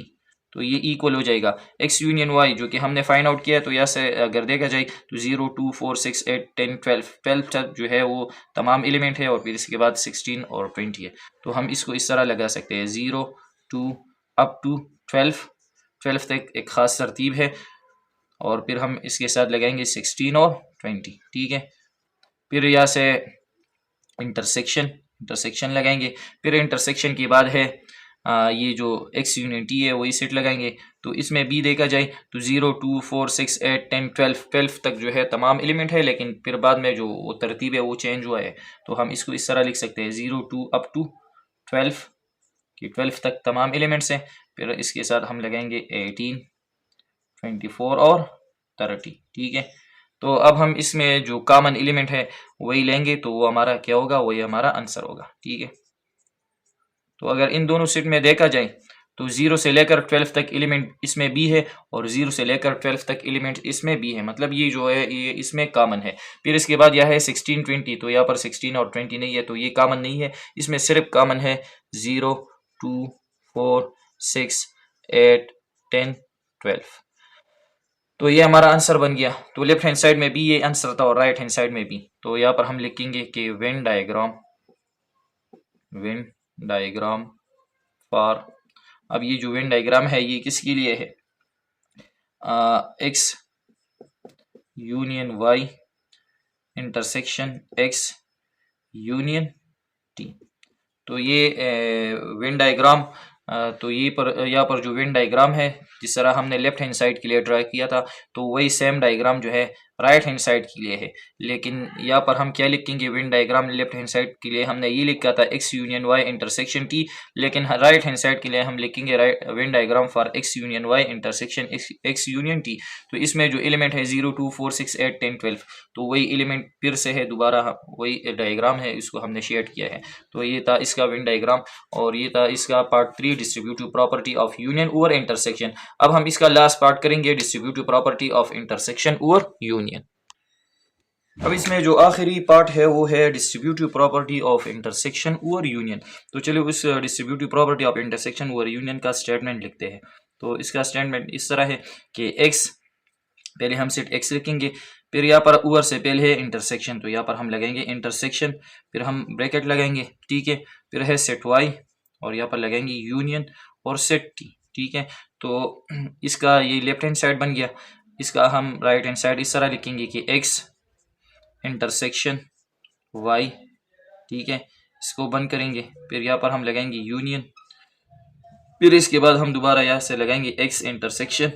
तो ये इक्वल हो जाएगा x यूनियन y जो कि हमने फाइंड आउट किया है। तो यहाँ से अगर देखा जाए तो 0 2 4 6 8 10 12 तक जो है वो तमाम एलिमेंट है और फिर इसके बाद 16 और 20 है। तो हम इसको इस तरह लगा सकते हैं 0 2 अप टू 12 तक एक ख़ास तरतीब है और फिर हम इसके साथ लगाएंगे 16 और 20, ठीक है। फिर यहाँ से इंटरसेक्शन लगाएंगे। फिर इंटरसेक्शन के बाद है ये जो x यूनियन t है वही सेट लगाएंगे। तो इसमें b देखा जाए तो 0 2 4 6 8 10 12 तक जो है तमाम एलिमेंट है, लेकिन फिर बाद में जो वो तरतीब है वो चेंज हुआ है। तो हम इसको इस तरह लिख सकते हैं 0 2 अप टू 12 कि 12 तक तमाम एलिमेंट्स हैं। फिर इसके साथ हम लगाएंगे 18 24 और 30, ठीक है। तो अब हम इसमें जो कॉमन एलिमेंट है वही लेंगे तो वो हमारा क्या होगा, वही हमारा आंसर होगा, ठीक है। तो अगर इन दोनों सेट में देखा जाए तो 0 से लेकर 12 तक एलिमेंट इसमें b है और 0 से लेकर 12 तक एलिमेंट इसमें b है, मतलब ये जो है ये इसमें कॉमन है। फिर इसके बाद यह है 16 20, तो यहाँ पर 16 और 20 नहीं है तो ये कॉमन नहीं है। इसमें सिर्फ कॉमन है 0 2 4 6 8 10 12। तो ये हमारा आंसर बन गया। तो लेफ्ट हैंड साइड में भी ये आंसर था और राइट हैंड साइड में भी। तो यहाँ पर हम लिखेंगे कि वेन डायग्राम फॉर, अब ये जो वेन डायग्राम है ये किसके लिए है, x union y intersection x union t। तो ये वेन डायग्राम, तो ये यहाँ पर जो वेन डायग्राम है जिस तरह हमने लेफ्ट हैंड साइड के लिए ड्रा किया था तो वही सेम डायग्राम जो है राइट हैंड साइड के लिए है। लेकिन यहाँ पर हम क्या लिखेंगे, Venn diagram left hand side के लिए हमने ये लिखा था x union y intersection t, लेकिन राइट हैंड साइड के लिए हम लिखेंगे when diagram for x union y intersection x union t। तो इसमें जो एलिमेंट है 0 2 4 6 8 10 12, तो वही एलिमेंट फिर से है, दोबारा वही डायग्राम है, इसको हमने शेड किया है। तो ये था इसका वेन डायग्राम और ये था इसका part 3 distributive property of union over intersection. अब हम इसका लास्ट पार्ट करेंगे distributive property of intersection over union. अब इसमें जो आखिरी पार्ट है वो है distributive property of intersection over union. तो चलिए उस distributive property of intersection over union का स्टेटमेंट लिखते हैं। तो इसका स्टेटमेंट इस तरह है कि x, पहले हम सेट x लिखेंगे, फिर यहाँ पर ओवर से पहले है इंटरसेक्शन, तो यहाँ पर हम लगाएंगे इंटरसेक्शन, फिर हम ब्रैकेट लगाएंगे, ठीक है। फिर है सेट y और यहाँ पर लगाएंगे यूनियन और सेट t, ठीक है। तो इसका ये लेफ्ट हैंड साइड बन गया। इसका हम राइट हैंड साइड इस तरह लिखेंगे कि x इंटरसेक्शन y, ठीक है। इसको बंद करेंगे, फिर यहाँ पर हम लगाएंगे यूनियन, फिर इसके बाद हम दोबारा यहाँ से लगाएंगे x इंटरसेक्शन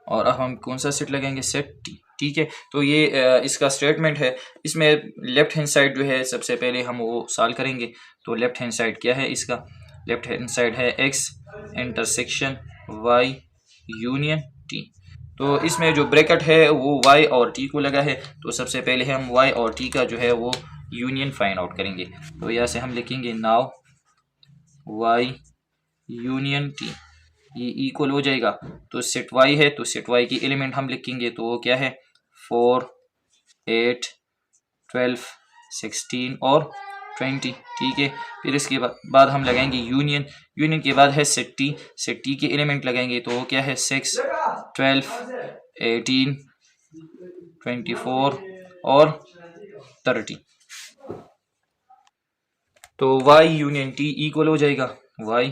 और अब हम कौन सा सेट लगाएंगे, सेट t, ठीक है। तो ये इसका स्टेटमेंट है। इसमें लेफ्ट हैंड साइड जो है सबसे पहले हम वो सॉल्व करेंगे। तो लेफ्ट हैंड साइड क्या है, इसका लेफ्ट हैंड साइड है x intersection y union t। तो इसमें जो ब्रैकेट है वो y और t को लगा है। तो सबसे पहले हम y और t का जो है वो यूनियन फाइंड आउट करेंगे। तो यहाँ से हम लिखेंगे नाउ y यूनियन t, ये इक्वल हो जाएगा। तो सेट y है तो सेट y की एलिमेंट हम लिखेंगे, तो वो क्या है 4 8 12 16 और 20, ठीक है। फिर इसके बाद हम लगाएंगे यूनियन के बाद है सेट t के एलिमेंट लगाएंगे, तो वो क्या है 6 12 18 24 और 30। तो y यूनियन t इक्वल हो जाएगा y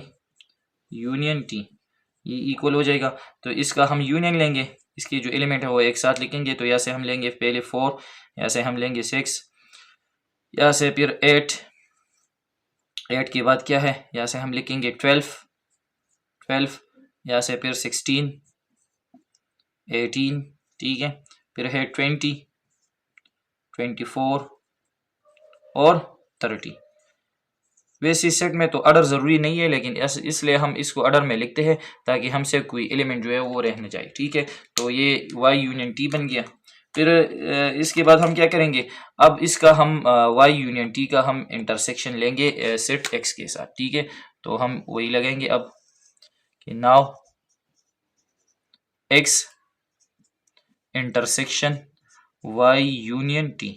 यूनियन t, ये इक्वल हो जाएगा। तो इसका हम यूनियन लेंगे, इसके जो एलिमेंट है वो एक साथ लिखेंगे। तो यहाँ से हम लेंगे पहले 4, यहाँ से हम लेंगे 6, यहाँ से फिर 8 के बाद क्या है, यहाँ से हम लिखेंगे 12, यहाँ से फिर 16 18, ठीक है। फिर है 20 24 और 30। वैसे सेट में तो ऑर्डर ज़रूरी नहीं है, लेकिन इसलिए हम इसको ऑर्डर में लिखते हैं ताकि हमसे कोई एलिमेंट जो है वो रह न जाए, ठीक है। तो ये y यूनियन t बन गया। फिर इसके बाद हम क्या करेंगे, अब इसका हम y यूनियन t का हम इंटरसेक्शन लेंगे सेट x के साथ, ठीक है। तो हम वही लगाएंगे अब कि now x intersection y union t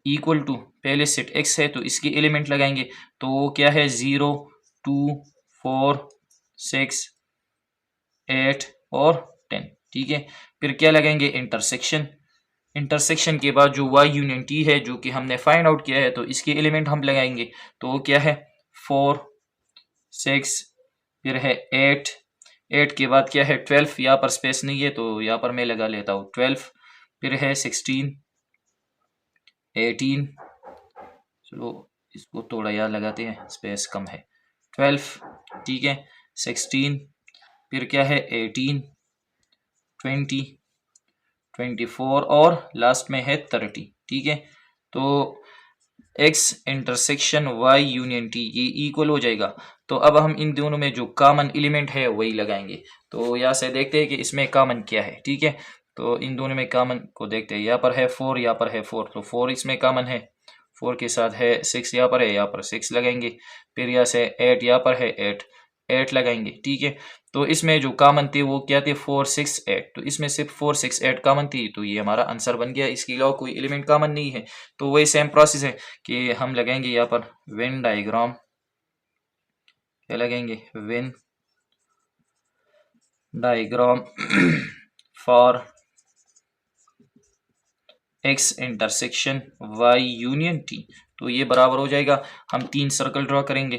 equal to, पहले सेट x है तो इसके एलिमेंट लगाएंगे, तो वो क्या है 0 2 4 6, 8 और 10, ठीक है। फिर क्या लगाएंगे, इंटरसेक्शन। इंटरसेक्शन के बाद जो y यूनियन t है जो कि हमने फाइंड आउट किया है, तो इसके एलिमेंट हम लगाएंगे। तो वो क्या है, 4, 6, फिर है 8, 8 के बाद क्या है 12, यहाँ पर स्पेस नहीं है तो यहाँ पर मैं लगा लेता हूँ 12, फिर है 16, 18, चलो इसको थोड़ा यहाँ लगाते हैं, स्पेस कम है, 12, ठीक है, 16, फिर क्या है 18, 20, 24 और लास्ट में है 30, ठीक है। तो x intersection y union t ये इक्वल हो जाएगा। तो अब हम इन दोनों में जो कॉमन एलिमेंट है वही लगाएंगे। तो यहाँ से देखते हैं कि इसमें कॉमन क्या है, ठीक है। तो इन दोनों में कॉमन को देखते हैं, यहाँ पर है 4, यहाँ पर है 4, तो 4 इसमें कॉमन है, 4 के साथ है 6, यहाँ पर है, यहाँ पर 6 लगाएंगे। फिर यहाँ से 8, यहाँ पर है 8, 8 लगाएंगे, ठीक है। तो इसमें जो कॉमन थे वो क्या थे, 4, 6, 8, तो इसमें सिर्फ 4, 6, 8 कॉमन थी, तो ये हमारा आंसर बन गया। इसके अलावा कोई एलिमेंट कॉमन नहीं है। तो वही सेम प्रोसेस है कि हम लगाएंगे यहाँ पर वेन डायग्राम, क्या लगाएंगे, Venn diagram for x intersection y union t। तो ये बराबर हो जाएगा, हम 3 सर्कल ड्रॉ करेंगे,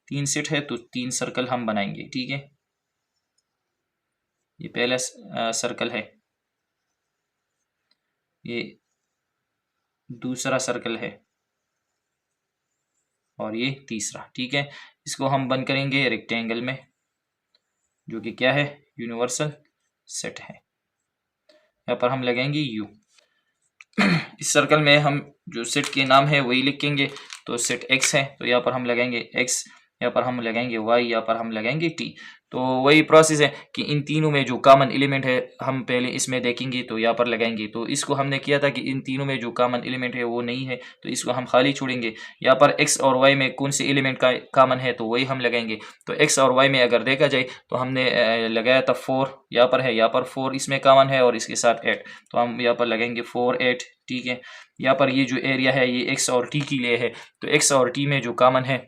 3 सेट है तो 3 सर्कल हम बनाएंगे, ठीक है। ये पहला सर्कल है, ये दूसरा सर्कल है और ये तीसरा, ठीक है। इसको हम बंद करेंगे रेक्टेंगल में, जो कि क्या है, यूनिवर्सल सेट है। यहाँ पर हम लगाएंगे u। इस सर्कल में हम जो सेट के नाम है वही लिखेंगे। तो सेट x है तो यहाँ पर हम लगाएंगे x, यहाँ पर हम लगाएंगे y, यहाँ पर हम लगाएंगे t। तो वही प्रोसेस है कि इन तीनों में जो कॉमन एलिमेंट है हम पहले इसमें देखेंगे, तो यहाँ पर लगाएंगे। तो इसको हमने किया था कि इन तीनों में जो कॉमन एलिमेंट है वो नहीं है, तो इसको हम खाली छोड़ेंगे। यहाँ पर x और y में कौन से एलिमेंट का कॉमन है तो वही हम लगाएंगे। तो x और y में अगर देखा जाए तो हमने लगाया था 4, यहाँ पर है, यहाँ पर 4 इसमें कॉमन है और इसके साथ 8, तो हम यहाँ पर लगाएंगे 4, 8, ठीक है। यहाँ पर ये जो एरिया है ये x और t के लिए है, तो x और t में जो कॉमन है,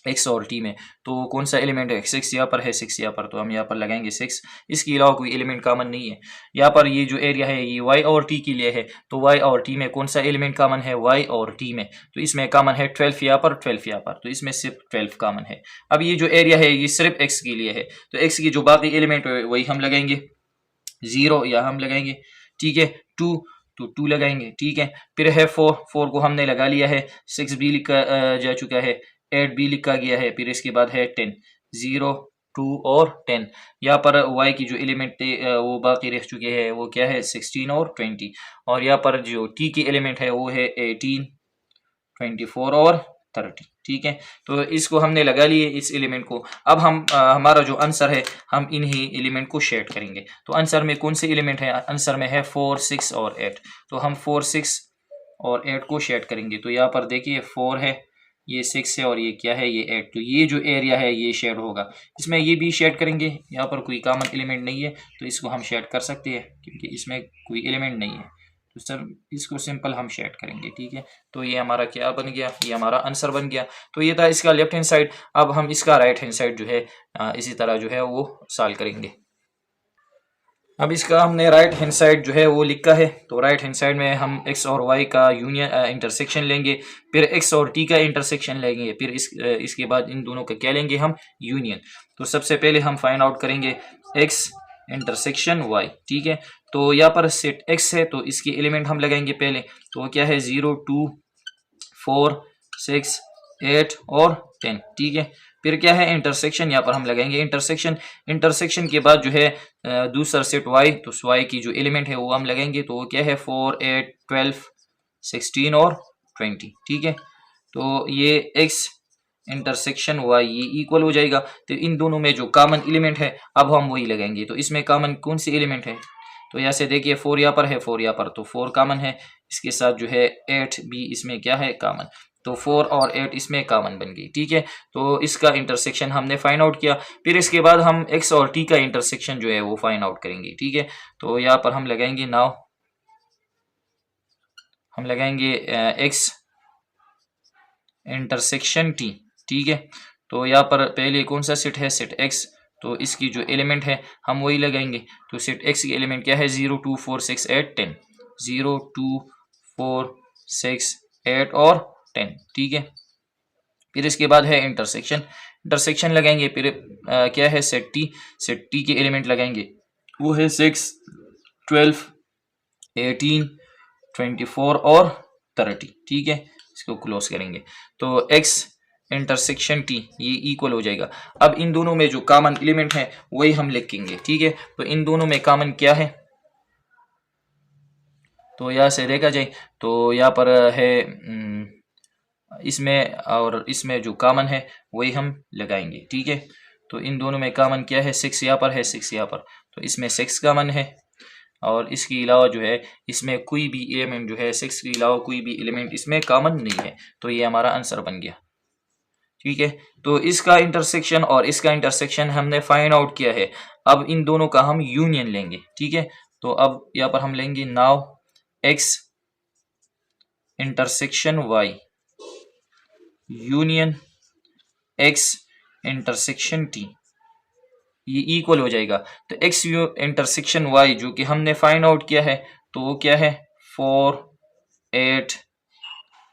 x और t में तो कौन सा एलिमेंट है, 6 यहाँ पर है, 6 यहाँ पर, तो हम यहाँ पर लगाएंगे 6। इसके अलावा कोई एलिमेंट कॉमन नहीं है। यहाँ पर ये जो एरिया है ये y और t के लिए है, तो y और t में कौन सा एलिमेंट कॉमन है, y और t में, तो इसमें कॉमन है 12 यहाँ पर, 12 यहाँ पर, तो इसमें सिर्फ 12 कॉमन है। अब ये जो एरिया है ये सिर्फ x के लिए है, तो x की जो बाकी एलिमेंट है वही हम लगाएंगे। 0 यहाँ हम लगाएंगे, ठीक है। 2 तो 2 लगाएंगे, ठीक है। फिर है 4, 4 को हमने लगा लिया है, 6 भी लिखा जा चुका है, 8 भी लिखा गया है। फिर इसके बाद है 10, 0, 2 और 10। यहाँ पर y की जो एलिमेंट थे वो बाकी रह चुके हैं, वो क्या है 16 और 20। और यहाँ पर जो t की एलिमेंट है वो है 18, 24 और 30, ठीक है। तो इसको हमने लगा लिए इस एलिमेंट को। अब हम हमारा जो आंसर है हम इन्हीं एलिमेंट को शेड करेंगे। तो आंसर में कौन से एलिमेंट है, आंसर में है 4, 6 और 8, तो हम 4, 6 और 8 को शेड करेंगे। तो यहाँ पर देखिए 4 है, ये 6 है और ये क्या है, ये 8, तो ये जो एरिया है ये शेड होगा। इसमें ये भी शेड करेंगे, यहाँ पर कोई कॉमन एलिमेंट नहीं है तो इसको हम शेड कर सकते हैं क्योंकि इसमें कोई एलिमेंट नहीं है, तो सर इसको सिंपल हम शेड करेंगे, ठीक है। तो ये हमारा क्या बन गया, ये हमारा आंसर बन गया। तो ये था इसका लेफ्ट हैंड साइड। अब हम इसका राइट हैंड साइड जो है इसी तरह जो है वो सॉल्व करेंगे। अब इसका हमने राइट हैंड साइड जो है वो लिखा है। तो राइट हैंड साइड में हम x और y का यूनियन इंटरसेक्शन लेंगे, फिर x और t का इंटरसेक्शन लेंगे, फिर इसके बाद इन दोनों का क्या लेंगे हम, यूनियन। तो सबसे पहले हम फाइंड आउट करेंगे x इंटरसेक्शन y, ठीक है। तो यहाँ पर सेट x है तो इसके एलिमेंट हम लगाएंगे पहले। तो क्या है 0, 2, 4, 6, 8 और 10, ठीक है। फिर क्या है इंटरसेक्शन, यहाँ पर हम लगाएंगे इंटरसेक्शन। इंटरसेक्शन के बाद जो है दूसरा सेट y, तो y की जो एलिमेंट है वो हम लगाएंगे। तो वो क्या है 4, 8, 12, 16 और 20, ठीक है। तो ये x इंटरसेक्शन y ये इक्वल हो जाएगा। तो इन दोनों में जो कॉमन एलिमेंट है अब हम वही लगाएंगे। तो इसमें कॉमन कौन सी एलिमेंट है, तो यहाँ से देखिए 4 यहाँ पर है, 4 यहाँ पर, तो 4 कॉमन है। इसके साथ जो है 8 भी इसमें क्या है कॉमन, तो 4 और 8 इसमें कॉमन बन गई, ठीक है। तो इसका इंटरसेक्शन हमने फाइंड आउट किया। फिर इसके बाद हम x और t का इंटरसेक्शन जो है वो फाइंड आउट करेंगे, ठीक है। तो यहाँ पर हम लगाएंगे, नाउ हम लगाएंगे x इंटरसेक्शन t, ठीक है। तो यहाँ पर पहले कौन सा सेट है, सेट x, तो इसकी जो एलिमेंट है हम वही लगाएंगे। तो सेट एक्स की एलिमेंट क्या है, 0 2 4 6 8 10, 0 2 4 6 8 और 10, ठीक है। फिर इसके बाद है इंटरसेक्शन लगाएंगे। फिर क्या है, सेट टी के एलिमेंट लगाएंगे, वो है 6 12 18 24 और 30, ठीक है। इसको क्लोज करेंगे तो x इंटरसेक्शन t ये इक्वल हो जाएगा। अब इन दोनों में जो कॉमन एलिमेंट है वही हम लिखेंगे, ठीक है। तो इन दोनों में कॉमन क्या है, तो यहाँ से देखा जाए तो यहाँ पर है इसमें और इसमें जो कॉमन है वही हम लगाएंगे, ठीक है। तो इन दोनों में कॉमन क्या है, 6 यहाँ पर है, 6 यहाँ पर, तो इसमें 6 कॉमन है। और इसके अलावा जो है इसमें कोई भी एलिमेंट जो है 6 के अलावा कोई भी एलिमेंट इसमें कॉमन नहीं है। तो ये हमारा आंसर बन गया, ठीक है। तो इसका इंटरसेक्शन और इसका इंटरसेक्शन हमने फाइंड आउट किया है। अब इन दोनों का हम यूनियन लेंगे, ठीक है। तो अब यहाँ पर हम लेंगे now x intersection y union x intersection t, ये इक्वल हो जाएगा। तो x इंटरसेक्शन y जो कि हमने फाइंड आउट किया है, तो वो क्या है 4 8,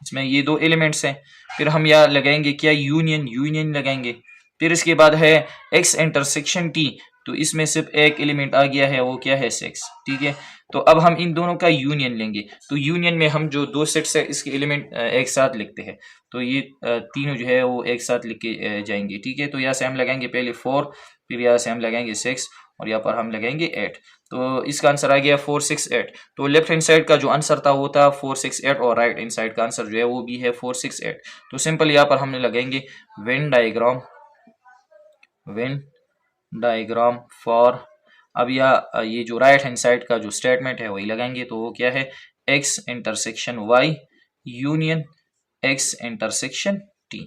इसमें ये दो एलिमेंट्स हैं। फिर हम यहाँ लगाएंगे क्या, यूनियन लगाएंगे। फिर इसके बाद है x इंटरसेक्शन t, तो इसमें सिर्फ एक एलिमेंट आ गया है, वो क्या है 6, ठीक है। तो अब हम इन दोनों का यूनियन लेंगे। तो यूनियन में हम जो दो सेट्स है इसके एलिमेंट एक साथ लिखते हैं। तो ये तीनों जो है वो एक साथ लिख के जाएंगे, ठीक है। तो यहाँ से हम लगाएंगे पहले 4, फिर यहाँ से हम लगाएंगे 6 और यहाँ पर हम लगाएंगे 8। तो इसका आंसर आ गया 4 6 8। तो लेफ्ट हैंड साइड का जो आंसर था वो था 4 6 8 और राइट हैंड साइड का आंसर जो है वो भी है 4 6 8। तो सिंपल यहाँ पर हमने लगाएंगे वेन डायग्राम फॉर, अब ये जो राइट हैंड साइड का जो स्टेटमेंट है वही लगाएंगे। तो वो क्या है, x intersection y union x intersection t।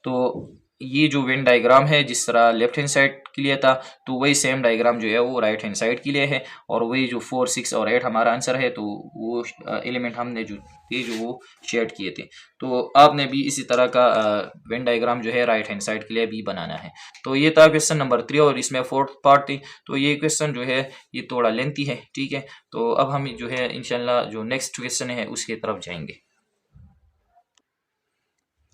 तो ये जो वेन डायग्राम है जिस तरह लेफ्ट हैंड साइड के लिए था, तो वही सेम डायग्राम जो है वो राइट हैंड साइड के लिए है। और वही जो 4 6 और 8 हमारा आंसर है, तो वो एलिमेंट हमने जो वो शेड किए थे। तो आपने भी इसी तरह का वेन डायग्राम जो है राइट हैंड साइड के लिए भी बनाना है। तो ये था क्वेश्चन नंबर 3 और इसमें 4th पार्ट थी। तो ये क्वेश्चन जो है ये थोड़ा लेंथी है, ठीक है। तो अब हम जो है इंशाल्लाह जो नेक्स्ट क्वेश्चन है उसके तरफ जाएंगे।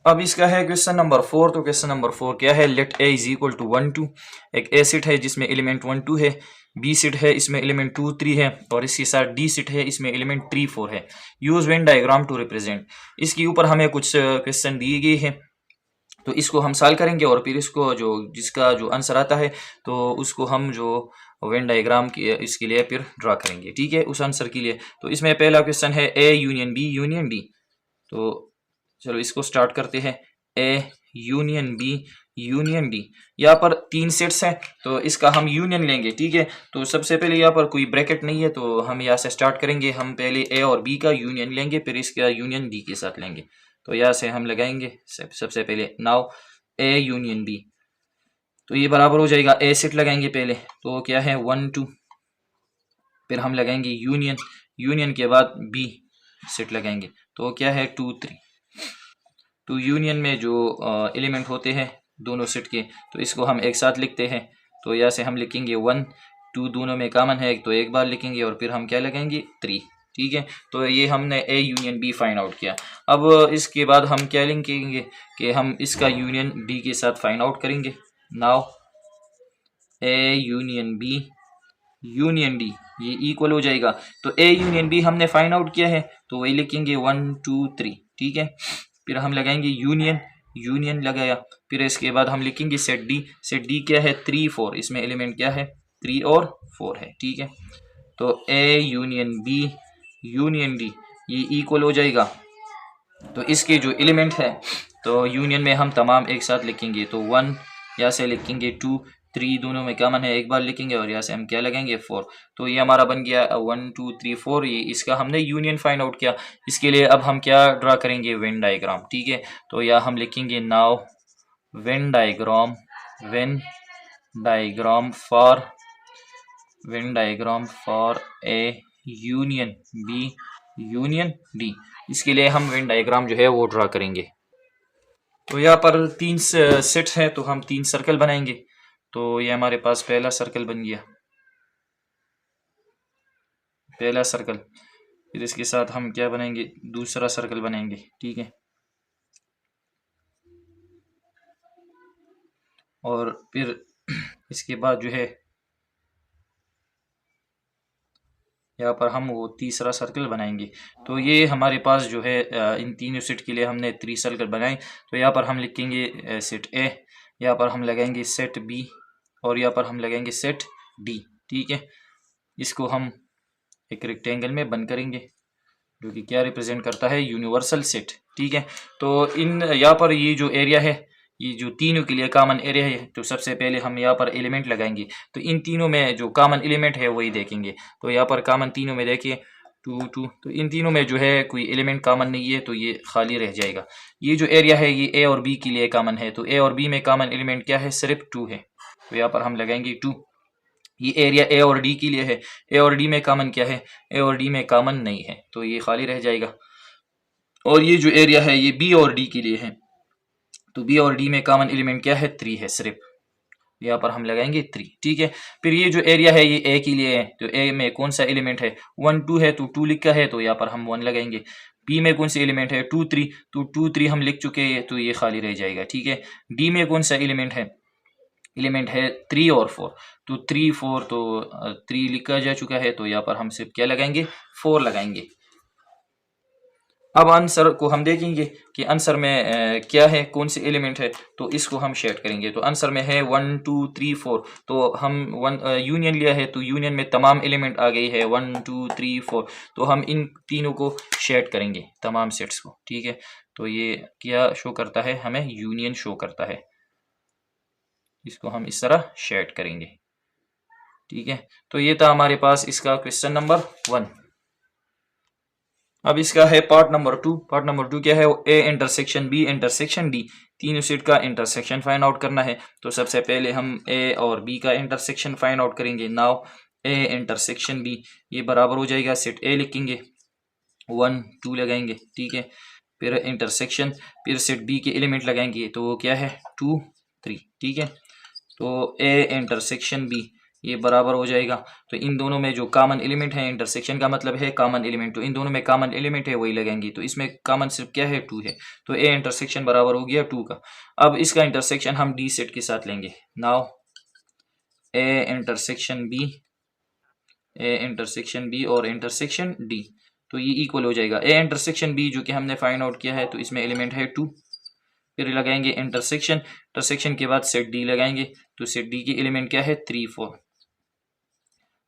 अब इसका है क्वेश्चन नंबर 4। तो क्वेश्चन नंबर 4 क्या है, let a is equal to 1 2। एक ए सेट है जिसमें एलिमेंट 1 2 है, बी सेट है इसमें एलिमेंट 2 3 है, और इसके साथ डी सेट है इसमें एलिमेंट 3 4 है। Use Venn diagram to represent. इसके ऊपर हमें कुछ क्वेश्चन दिए गए हैं, तो इसको हम सॉल्व करेंगे और फिर इसको जो जिसका जो आंसर आता है तो उसको हम जो वेन डायग्राम की इसके लिए फिर ड्रा करेंगे, ठीक है, उस आंसर के लिए। तो इसमें पहला क्वेश्चन है A union B union D. तो चलो इसको स्टार्ट करते हैं, A union B union D. यहाँ पर 3 सेट्स हैं तो इसका हम यूनियन लेंगे, ठीक है। तो सबसे पहले यहाँ पर कोई ब्रैकेट नहीं है तो हम यहाँ से स्टार्ट करेंगे। हम पहले ए और बी का यूनियन लेंगे, फिर इसका यूनियन डी के साथ लेंगे। तो यहाँ से हम लगाएंगे सबसे पहले नाउ ए यूनियन बी, तो ये बराबर हो जाएगा, ए सेट लगाएंगे पहले, तो क्या है 1 2, फिर हम लगाएंगे यूनियन के बाद बी सेट लगाएंगे, तो क्या है 2 3। तो यूनियन में जो एलिमेंट होते हैं दोनों सेट के, तो इसको हम एक साथ लिखते हैं। तो यहाँ से हम लिखेंगे 1 2, दोनों में कॉमन है तो एक बार लिखेंगे और फिर हम क्या लगाएंगे 3, ठीक है। तो ये हमने A union B find out किया। अब इसके बाद हम क्या लिखेंगे कि हम इसका यूनियन डी के साथ फाइंड आउट करेंगे। Now A union B union D ये इक्वल हो जाएगा। तो ए यूनियन बी हमने फाइंड आउट किया है तो वही लिखेंगे 1 2 3, ठीक है। फिर हम लगाएंगे यूनियन लगाया, फिर इसके बाद हम लिखेंगे सेट डी क्या है 3 4, इसमें एलिमेंट क्या है 3 और 4 है, ठीक है। तो A union B union D ये इक्वल हो जाएगा। तो इसके जो एलिमेंट है तो यूनियन में हम तमाम एक साथ लिखेंगे। तो 1 यहाँ से लिखेंगे 2 3, दोनों में कॉमन है एक बार लिखेंगे और यहाँ से हम क्या लगाएंगे 4। तो ये हमारा बन गया 1 2 3 4, ये इसका हमने यूनियन फाइंड आउट किया। इसके लिए अब हम क्या ड्रा करेंगे, वेन डायग्राम, ठीक है। तो यहाँ हम लिखेंगे now Venn diagram for A union B union D. इसके लिए हम वेन डायग्राम जो है वो ड्रा करेंगे। तो यहाँ पर 3 सेट्स हैं तो हम 3 सर्कल बनाएंगे। तो ये हमारे पास पहला सर्कल बन गया, पहला सर्कल। फिर इसके साथ हम क्या बनाएंगे, दूसरा सर्कल बनाएंगे, ठीक है। और फिर इसके बाद जो है यहाँ पर हम वो तीसरा सर्कल बनाएंगे। तो ये हमारे पास जो है इन तीनों सेट के लिए हमने 3 सर्कल बनाए। तो यहाँ पर हम लिखेंगे सेट ए, यहाँ पर हम लगाएंगे सेट बी और यहाँ पर हम लगाएंगे सेट डी, ठीक है। इसको हम एक रेक्टेंगल में बंद करेंगे जो कि क्या रिप्रेजेंट करता है, यूनिवर्सल सेट, ठीक है। तो इन यहाँ पर ये जो एरिया है, ये जो तीनों के लिए कॉमन एरिया है, तो सबसे पहले हम यहाँ पर एलिमेंट लगाएंगे। तो इन तीनों में जो कॉमन एलिमेंट है वही देखेंगे। तो यहाँ पर कॉमन तीनों में देखिए 2 2, तो इन तीनों में जो है कोई एलिमेंट कॉमन नहीं है, तो ये खाली रह जाएगा। ये जो एरिया है ये ए और बी के लिए कॉमन है, तो ए और बी में कॉमन एलिमेंट क्या है, सिर्फ 2 है। तो यहाँ पर हम लगाएंगे 2। ये एरिया ए और डी के लिए है, ए और डी में कॉमन क्या है, ए और डी में कॉमन नहीं है, तो ये खाली रह जाएगा। और ये जो एरिया है ये बी और डी के लिए है, तो बी और डी में कॉमन एलिमेंट क्या है, 3 है सिर्फ। यहाँ पर हम लगाएंगे 3, ठीक है। फिर ये जो एरिया है ये ए के लिए है, तो ए में कौन सा एलिमेंट है, 1 2 है, तो 2 लिखा है, तो यहाँ पर हम 1 लगाएंगे। बी में कौन सा एलिमेंट है, 2 3, तो 2 3 हम लिख चुके हैं, तो ये खाली रह जाएगा, ठीक है। डी में कौन सा एलिमेंट है, एलिमेंट है 3 और 4, तो 3 4, तो 3 लिखा जा चुका है, तो यहाँ पर हम सिर्फ क्या लगाएंगे, 4 लगाएंगे। अब आंसर को हम देखेंगे कि आंसर में क्या है, कौन से एलिमेंट है, तो इसको हम शेड करेंगे। तो आंसर में है 1 2 3 4, तो हम यूनियन लिया है, तो यूनियन में तमाम एलिमेंट आ गई है 1 2 3 4, तो हम इन तीनों को शेड करेंगे, तमाम सेट्स को, ठीक है। तो ये क्या शो करता है, हमें यूनियन शो करता है, इसको हम इस तरह शेड करेंगे, ठीक है। तो ये था हमारे पास इसका क्वेश्चन नंबर 1। अब इसका है पार्ट नंबर 2। पार्ट नंबर 2 क्या है, A intersection B intersection D, तीनों सेट का इंटरसेक्शन फाइंड आउट करना है। तो सबसे पहले हम ए और बी का इंटरसेक्शन फाइंड आउट करेंगे। नाउ ए इंटरसेक्शन बी, ये बराबर हो जाएगा, सेट ए लिखेंगे, 1 2 लगाएंगे, ठीक है। फिर इंटरसेक्शन, फिर सेट बी के एलिमेंट लगाएंगे, तो वो क्या है 2 3, ठीक है। तो ए इंटरसेक्शन बी ये बराबर हो जाएगा, तो इन दोनों में जो कॉमन एलिमेंट है, इंटरसेक्शन का मतलब है कॉमन एलिमेंट, तो इन दोनों में कॉमन एलिमेंट है वही लगाएंगे। तो इसमें कॉमन सिर्फ क्या है, 2 है, तो ए इंटरसेक्शन बराबर हो गया 2 का। अब इसका इंटरसेक्शन हम डी सेट के साथ लेंगे। Now A intersection B, A intersection B और इंटरसेक्शन डी, तो ये इक्वल हो जाएगा। ए इंटरसेक्शन बी जो कि हमने फाइंड आउट किया है, तो इसमें एलिमेंट है 2, फिर लगाएंगे इंटरसेक्शन, इंटरसेक्शन के बाद सेट डी लगाएंगे, तो सेट डी के एलिमेंट क्या है 3 4।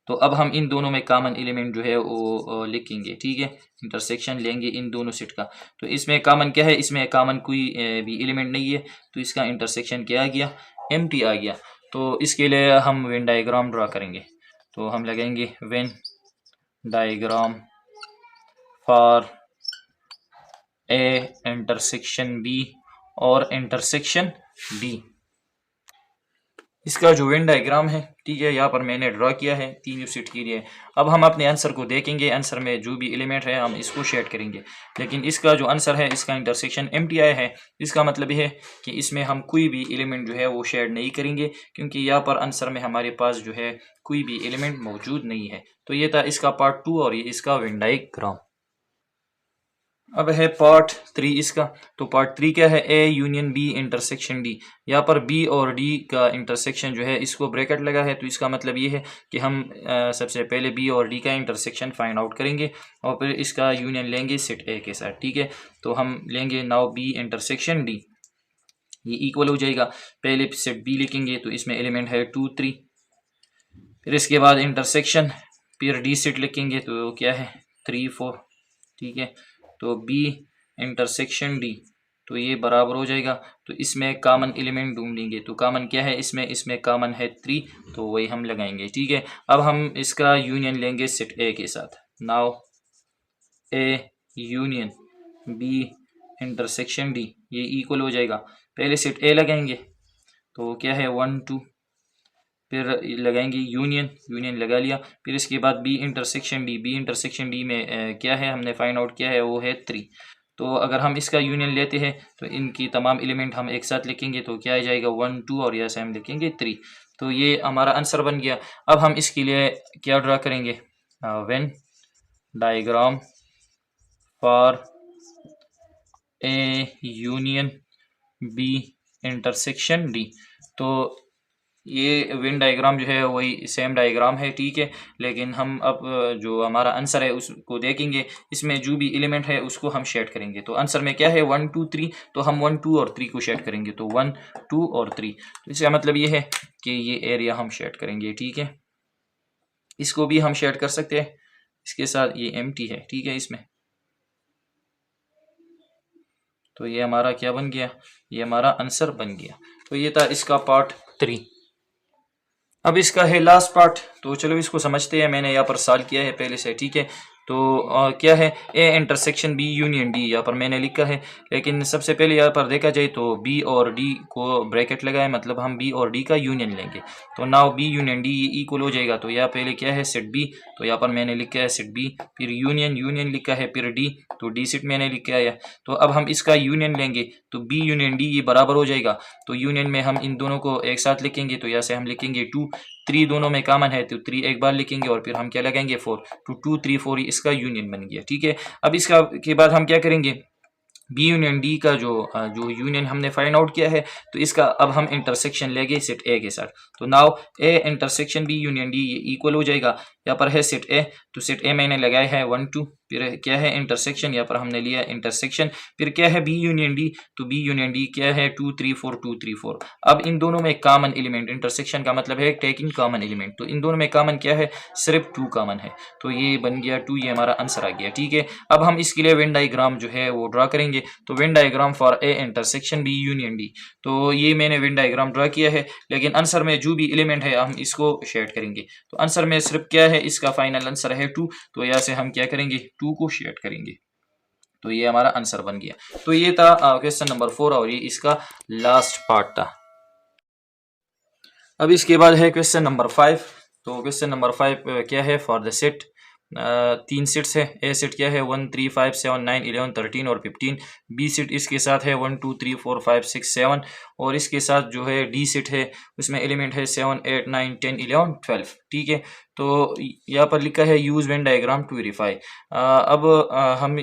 तो अब हम इन दोनों में कॉमन एलिमेंट जो है वो लिखेंगे, ठीक है। इंटरसेक्शन लेंगे इन दोनों सेट का, तो इसमें कॉमन क्या है, इसमें कॉमन कोई भी एलिमेंट नहीं है, तो इसका इंटरसेक्शन क्या आ गया, एम्प्टी आ गया। तो इसके लिए हम वेन डायग्राम ड्रा करेंगे। तो हम लगाएंगे Venn diagram for A intersection B और इंटरसेक्शन डी। इसका जो वेन डायग्राम है, ठीक है, यहाँ पर मैंने ड्रा किया है 3 यूनिट के लिए। अब हम अपने आंसर को देखेंगे, आंसर में जो भी एलिमेंट है हम इसको शेड करेंगे, लेकिन इसका जो आंसर है इसका इंटरसेक्शन एम्प्टी आया है। इसका मतलब ये है कि इसमें हम कोई भी एलिमेंट जो है वो शेड नहीं करेंगे, क्योंकि यहाँ पर आंसर में हमारे पास जो है कोई भी एलिमेंट मौजूद नहीं है। तो ये था इसका पार्ट 2 और ये इसका वेन डायग्राम। अब है पार्ट 3 इसका। तो पार्ट 3 क्या है, A union B intersection D. यहाँ पर बी और डी का इंटरसेक्शन जो है इसको ब्रैकेट लगा है, तो इसका मतलब ये है कि हम सबसे पहले बी और डी का इंटरसेक्शन फाइंड आउट करेंगे और फिर इसका यूनियन लेंगे सेट ए के साथ, ठीक है। तो हम लेंगे नाउ बी इंटरसेक्शन डी, ये इक्वल हो जाएगा। पहले सेट बी लिखेंगे, तो इसमें एलिमेंट है 2 3, फिर इसके बाद इंटरसेक्शन, फिर डी सेट लिखेंगे, तो क्या है 3 4, ठीक है। तो बी इंटरसेक्शन डी, तो ये बराबर हो जाएगा। तो इसमें कॉमन एलिमेंट ढूंढेंगे, तो कॉमन क्या है इसमें कॉमन है 3, तो वही हम लगाएंगे, ठीक है। अब हम इसका यूनियन लेंगे सेट ए के साथ। Now A union B intersection D, ये इक्वल हो जाएगा। पहले सेट ए लगाएंगे, तो क्या है 1 2, फिर लगाएंगे यूनियन लगा लिया। फिर इसके बाद B intersection D, B intersection D में क्या है हमने फाइंड आउट किया है वो है 3, तो अगर हम इसका यूनियन लेते हैं तो इनकी तमाम एलिमेंट हम एक साथ लिखेंगे तो क्या आ जाएगा 1 2 और यहाँ से हम लिखेंगे 3। तो ये हमारा आंसर बन गया। अब हम इसके लिए क्या ड्रा करेंगे, Venn diagram for A union B intersection D. तो ये वेन डायग्राम जो है वही सेम डायग्राम है, ठीक है, लेकिन हम अब जो हमारा आंसर है उसको देखेंगे, इसमें जो भी एलिमेंट है उसको हम शेड करेंगे। तो आंसर में क्या है 1 2 3, तो हम 1 2 और 3 को शेड करेंगे, तो 1 2 और 3। तो इसका मतलब ये है कि ये एरिया हम शेड करेंगे, ठीक है। इसको भी हम शेड कर सकते हैं, इसके साथ ये एम्प्टी है, ठीक है इसमें। तो ये हमारा क्या बन गया, ये हमारा आंसर बन गया। तो ये था इसका पार्ट 3। अब इसका है लास्ट पार्ट, तो चलो इसको समझते हैं। मैंने यहाँ पर सॉल्व किया है पहले से, ठीक है। तो क्या है, A intersection B union D यहाँ पर मैंने लिखा है, लेकिन सबसे पहले यहाँ पर देखा जाए तो बी और डी को ब्रैकेट लगाए, मतलब हम बी और डी का यूनियन लेंगे। तो नाउ बी यूनियन डी ये इक्वल हो जाएगा। तो यहाँ पहले क्या है सेट बी, तो यहाँ पर मैंने लिखा है सेट बी, फिर यूनियन यूनियन लिखा है, फिर डी, तो डी सेट मैंने लिखा है। तो अब हम इसका यूनियन लेंगे तो बी यूनियन डी ये बराबर हो जाएगा। तो यूनियन में हम इन दोनों को एक साथ लिखेंगे, तो यहाँ से हम लिखेंगे 2 3 दोनों में कॉमन है तो 3 एक बार लिखेंगे और फिर हम क्या लगाएंगे 4, तो 2 3 4 इसका यूनियन बन गया, ठीक है। अब इसका के बाद हम क्या करेंगे, बी यूनियन डी का जो यूनियन हमने फाइंड आउट किया है, तो इसका अब हम इंटरसेक्शन लेंगे सेट ए के साथ। तो now A intersection B union D ये इक्वल हो जाएगा। यहाँ पर है सेट ए, तो सेट ए मैंने लगाया है 1 2, फिर क्या है इंटरसेक्शन, यहाँ पर हमने लिया इंटरसेक्शन, फिर क्या है बी यूनियन डी, तो बी यूनियन डी क्या है 2 3 4 2 3 4। अब इन दोनों में कॉमन एलिमेंट, इंटरसेक्शन का मतलब है टेकिंग कॉमन एलिमेंट, तो इन दोनों में कॉमन क्या है, सिर्फ 2 कॉमन है, तो ये बन गया 2, ये हमारा आंसर आ गया, ठीक है। अब हम इसके लिए वेन डायग्राम जो है वो ड्रा करेंगे। तो Venn diagram for A intersection B union D, तो ये मैंने वेन डायग्राम ड्रा किया है, लेकिन आंसर में जो भी एलिमेंट है हम इसको शेड करेंगे। तो आंसर में सिर्फ क्या है, इसका फाइनल आंसर है 2, तो यहाँ से हम क्या करेंगे 2 को शेड करेंगे। तो ये हमारा आंसर बन गया। तो ये था क्वेश्चन नंबर 4 और ये इसका लास्ट पार्ट था। अब इसके बाद है क्वेश्चन नंबर 5। तो क्वेश्चन नंबर 5 क्या है, फॉर द सेट 3 सेट्स है। ए सेट क्या है 1 3 5 7 9 11 13 और 15। बी सेट इसके साथ है 1 2 3 4 5 6 7, और इसके साथ जो है डी सेट है उसमें एलिमेंट है 7 8 9 10 11 12, ठीक है। तो यहाँ पर लिखा है use Venn diagram to verify. अब